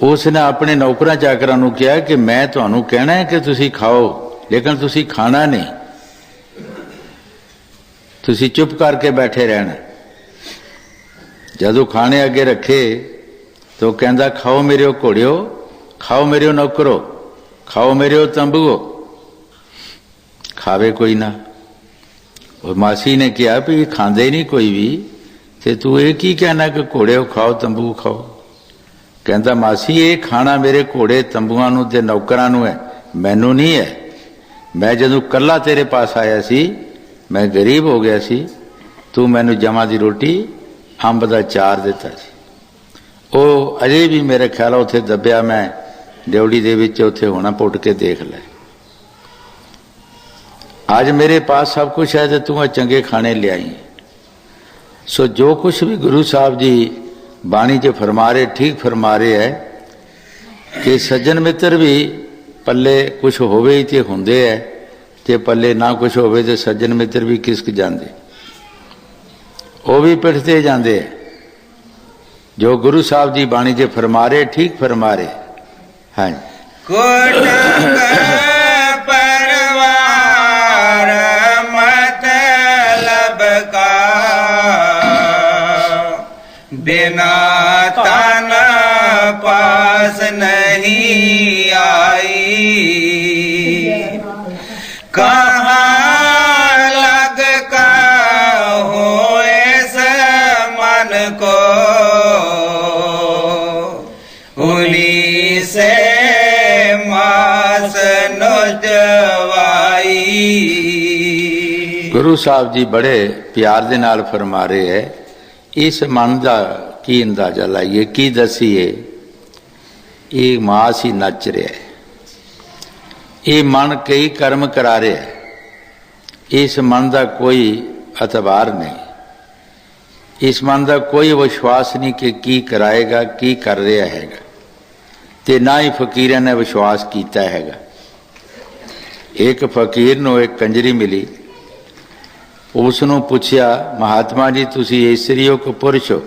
ਉਸਨੇ ਆਪਣੇ ਨੌਕਰਾਂ ਚਾਕਰਾਂ ਨੂੰ ਕਿਹਾ ਕਿ ਮੈਂ ਤੁਹਾਨੂੰ ਕਹਿਣਾ ਹੈ ਕਿ ਤੁਸੀਂ ਖਾਓ, ਲੇਕਿਨ ਤੁਸੀਂ ਖਾਣਾ ਨਹੀਂ, ਤੁਸੀਂ ਚੁੱਪ ਕਰਕੇ ਬੈਠੇ ਰਹਿਣਾ। ਜਦੋਂ ਖਾਣੇ ਅੱਗੇ ਰੱਖੇ ਤਾਂ ਕਹਿੰਦਾ, ਖਾਓ ਮੇਰਿਓ ਘੋੜਿਓ, ਖਾਓ ਮੇਰਿਓ ਨੌਕਰੋ, ਖਾਓ ਮੇਰਿਓ ਤੰਬੂਓ। ਖਾਵੇ ਕੋਈ ਨਾ। ਉਹ ਮਾਸੀ ਨੇ ਕਿਹਾ ਵੀ ਖਾਂਦੇ ਨਹੀਂ ਕੋਈ ਵੀ, ਤੇ ਤੂੰ ਇਹ ਕੀ ਕਹਿਣਾ ਕਿ ਘੋੜਿਓ ਖਾਓ, ਤੰਬੂ ਖਾਓ। ਕਹਿੰਦਾ, ਮਾਸੀ ਇਹ ਖਾਣਾ ਮੇਰੇ ਘੋੜੇ ਤੰਬੂਆਂ ਨੂੰ ਤੇ ਨੌਕਰਾਂ ਨੂੰ ਹੈ, ਮੈਨੂੰ ਨਹੀਂ ਹੈ। ਮੈਂ ਜਦੋਂ ਕੱਲਾ ਤੇਰੇ ਪਾਸ ਆਇਆ ਸੀ, ਮੈਂ ਗਰੀਬ ਹੋ ਗਿਆ ਸੀ, ਤੂੰ ਮੈਨੂੰ ਜਮਾਂ ਦੀ ਰੋਟੀ ਅੰਬ ਦਾ ਚਾਰ ਦਿੱਤਾ ਸੀ। ਉਹ ਅਜੇ ਵੀ ਮੇਰੇ ਖਿਆਲ ਉੱਥੇ ਦੱਬਿਆ, ਮੈਂ ਡਿਉੜੀ ਦੇ ਵਿੱਚ ਉੱਥੇ ਹੋਣਾ, ਪੁੱਟ ਕੇ ਦੇਖ ਲੈ। ਅੱਜ ਮੇਰੇ ਪਾਸ ਸਭ ਕੁਛ ਹੈ ਤੇ ਤੂੰ ਚੰਗੇ ਖਾਣੇ ਲਿਆਈ। ਸੋ ਜੋ ਕੁਛ ਵੀ ਗੁਰੂ ਸਾਹਿਬ ਜੀ ਬਾਣੀ 'ਚ ਫਰਮਾ ਰਹੇ, ਠੀਕ ਫਰਮਾ ਰਹੇ ਹੈ ਕਿ ਸੱਜਣ ਮਿੱਤਰ ਵੀ ਪੱਲੇ ਕੁਛ ਹੋਵੇ ਤੇ ਹੁੰਦੇ ਹੈ, ਤੇ ਪੱਲੇ ਨਾ ਕੁਛ ਹੋਵੇ ਤੇ ਸੱਜਣ ਮਿੱਤਰ ਵੀ ਕਿਸਕ ਜਾਂਦੇ, ਉਹ ਵੀ ਪਿੱਠ ਤੇ ਜਾਂਦੇ ਹੈ। ਜੋ ਗੁਰੂ ਸਾਹਿਬ ਜੀ ਬਾਣੀ 'ਚ ਫਰਮਾ ਰਹੇ, ਠੀਕ ਫਰਮਾ ਰਹੇ। ਹਾਂਜੀ, ਕੁਟੰਬ ਪਰਿਵਾਰ ਮਤ देना तन पास नहीं आई। कहाँ लग का हो इस मन को, उन्हीं से मास नोजवाई। गुरु साहब जी बड़े प्यार दे नाल फरमा रहे है, इस मन का की अंदाजा लाइए, की दसीए। ये मास ही नच रहा है, ये मन कई कर्म करा रहा है, इस मन का कोई एतबार नहीं, इस मन का कोई विश्वास नहीं कि की कराएगा, की कर रहा हैगा, ते ना ही फकीर ने विश्वास किया हैगा। एक फकीर नूं एक कंजरी मिली, उसनों पूछया महात्मा जी तुसी इस्त्री हो कि पुरुष हो?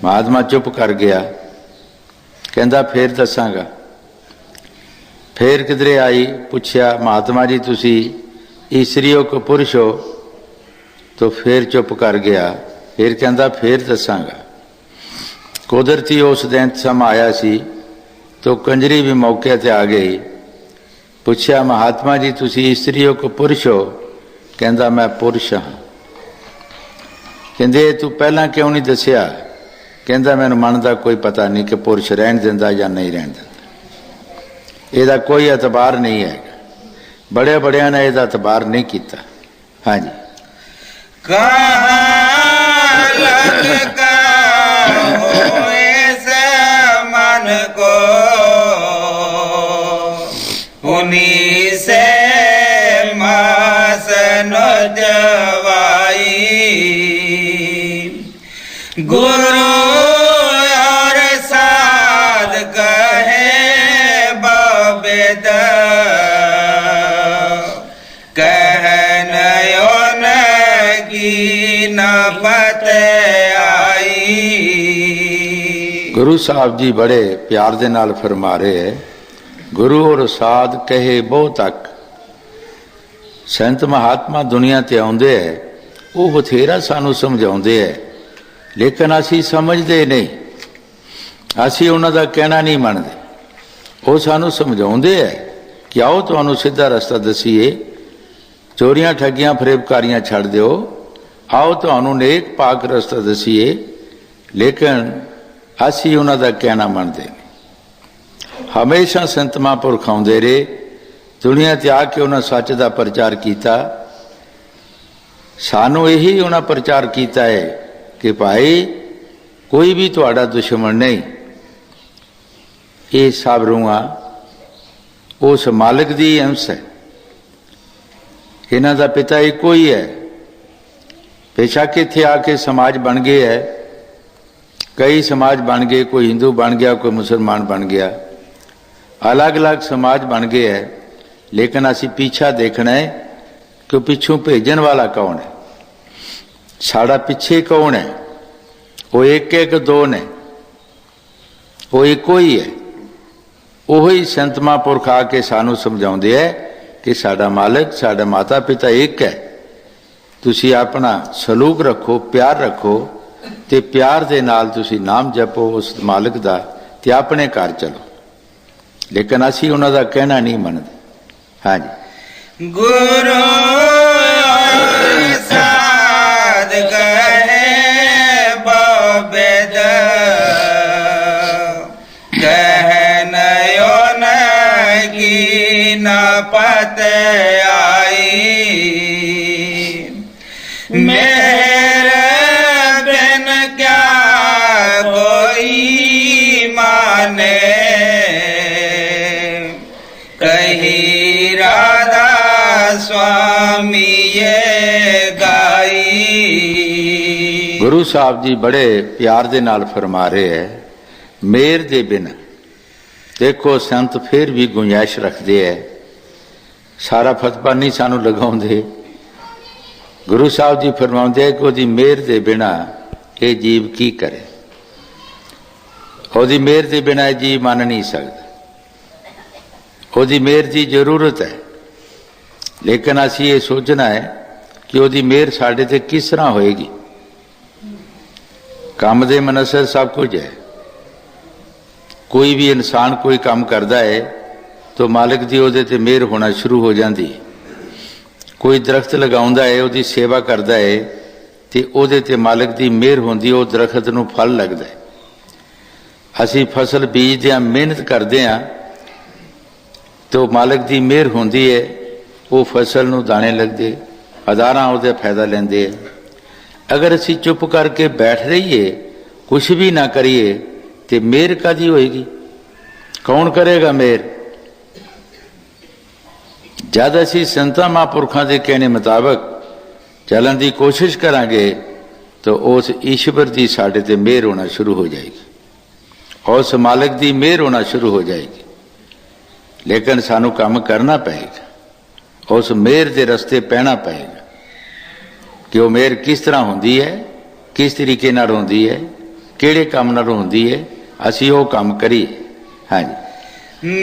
महात्मा चुप कर गया, कहंदा फिर दसांगा। फिर किधरे आई, पूछया महात्मा जी तुसी इस्त्री हो कि पुरुष हो? तो फिर चुप कर गया, फिर कहंदा फिर दसांगा। कुदरती उस दिन समा आया सी तो कंजरी भी मौके ते आ गई। पूछया महात्मा जी तुसी इस्त्री हो कि पुरुष हो? कहंदा मैं पुरुष हाँ। कहंदे तू पहला क्यों नहीं दसिया? कहंदा मैनूं मन का कोई पता नहीं कि पुरुष रहन दिंदा या नहीं रहन दिंदा, ਇਹਦਾ कोई एतबार नहीं है। बड़े बड़िया ने ਇਹਦਾ एतबार नहीं किया। हाँ जी। कहाँ लगता हो इस मन को, उन्हीं से मास नोजवाई। गुरु और साध कहे बेद, कहनयो न की न पत आई। गुरु साहब जी बड़े प्यार दे नाल फरमा रहे है, गुरु और साध कहे बहु तक। संत महात्मा दुनिया ते आउंदे है, वो बथेरा सानू समझाउंदे है, लेकिन असी समझते नहीं, असी उन्हां दा कहना नहीं मनदे। वो सानू समझाउंदे है कि आओ तुहानू सीधा रस्ता दसीए, चोरियां ठगियां फरेबकारियां छड़ दिओ, आओ तुहानू नेक पाक रस्ता दसीए, लेकिन असी उन्हां दा कहना मनदे नहीं। हमेशा संत महापुरख आउंदे रहे, दुनिया ते आके उन्हां सच दा प्रचार कीता। सानू यही उन्हां प्रचार कीता है कि भाई कोई भी तुहाडा दुश्मन नहीं, ये सब रूहां उस मालिक दी अंश है, इन्हां दा पिता एको ही है। बेशक इत्थे आके समाज बन गए है, कई समाज बन गए, कोई हिंदू बन गया, कोई मुसलमान बन गया, अलग अलग समाज बन गए है, लेकिन असी पीछा देखना है कि पिछों भेजन वाला कौन है, साड़ा पिछे कौन है। वो एक एक दो ने, वो एको ही है। ਉਹੀ संत महापुरख आके सानू समझाउंदे है कि साडा मालिक साडा माता पिता एक है। तुसी अपना सलूक रखो, प्यार रखो, ते प्यार दे नाल तुसी नाम जपो उस मालिक दा, ते अपने घर चलो। लेकिन असी उन्हां दा कहना नहीं मनदे। हाँ जी। गुरु साध कहे बेद, कहनयो न की न पत आई। मेरे बिन क्या कोई माने, कही राधा स्वामी ये गाई। गुरु साहब जी बड़े प्यार दे नाल फरमा रहे है, मेर दे बिना। देखो संत फिर भी गुंजाइश रखते है, सारा फतवा नहीं सानू लगाउंदे। गुरु साहब जी फरमाउंदे है कि ओदी मेहर दे बिना ये जीव की करे, ओदी मेहर दे बिना जीव मन नहीं सकता। ओदी मेहर की जरूरत है, लेकिन असी ये सोचना है कि ओदी मेहर साडे ते किस तरह होएगी। ਕੰਮ ਦੇ ਮਨਸਰ ਸਭ ਕੁਝ ਹੈ। ਕੋਈ ਵੀ ਇਨਸਾਨ ਕੋਈ ਕੰਮ ਕਰਦਾ ਹੈ ਤਾਂ ਮਾਲਕ ਦੀ ਉਹਦੇ ਤੇ ਮਿਹਰ ਹੋਣਾ ਸ਼ੁਰੂ ਹੋ ਜਾਂਦੀ ਹੈ। ਕੋਈ ਦਰਖਤ ਲਗਾਉਂਦਾ ਹੈ, ਉਹਦੀ ਸੇਵਾ ਕਰਦਾ ਹੈ ਤੇ ਉਹਦੇ ਤੇ ਮਾਲਕ ਦੀ ਮਿਹਰ ਹੁੰਦੀ, ਉਹ ਦਰਖਤ ਨੂੰ ਫਲ ਲੱਗਦਾ ਹੈ। ਅਸੀਂ ਫਸਲ ਬੀਜਦੇ ਹਾਂ, ਮਿਹਨਤ ਕਰਦੇ ਹਾਂ तो मालिक की मेहर होंदी है, वो फसल नूं दाने लगते, हज़ारां उहदा फायदा लेंदे। अगर असी चुप करके बैठ रहीए, कुछ भी ना करिए, तो मेहर कादी होएगी? कौन करेगा मेहर? जद असी संतां महापुरखां दे कहने मुताबक चलन की कोशिश करांगे तो उस ईश्वर की साडे ते मेहर होना शुरू हो जाएगी, उस मालिक की मेहर होना शुरू हो जाएगी। लेकिन सानू काम करना पएगा, उस मेहर के रस्ते पैना पएगा कि वो मेहर किस तरह होंदी है, किस तरीके नाल होंदी है, किहड़े काम नाल होंदी है, असी वो काम करिए। हाँ जी।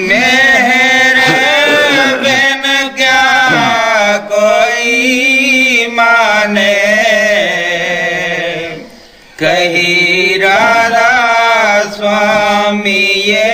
मेहर बिन क्या कोई माने, कही राधा स्वामी ये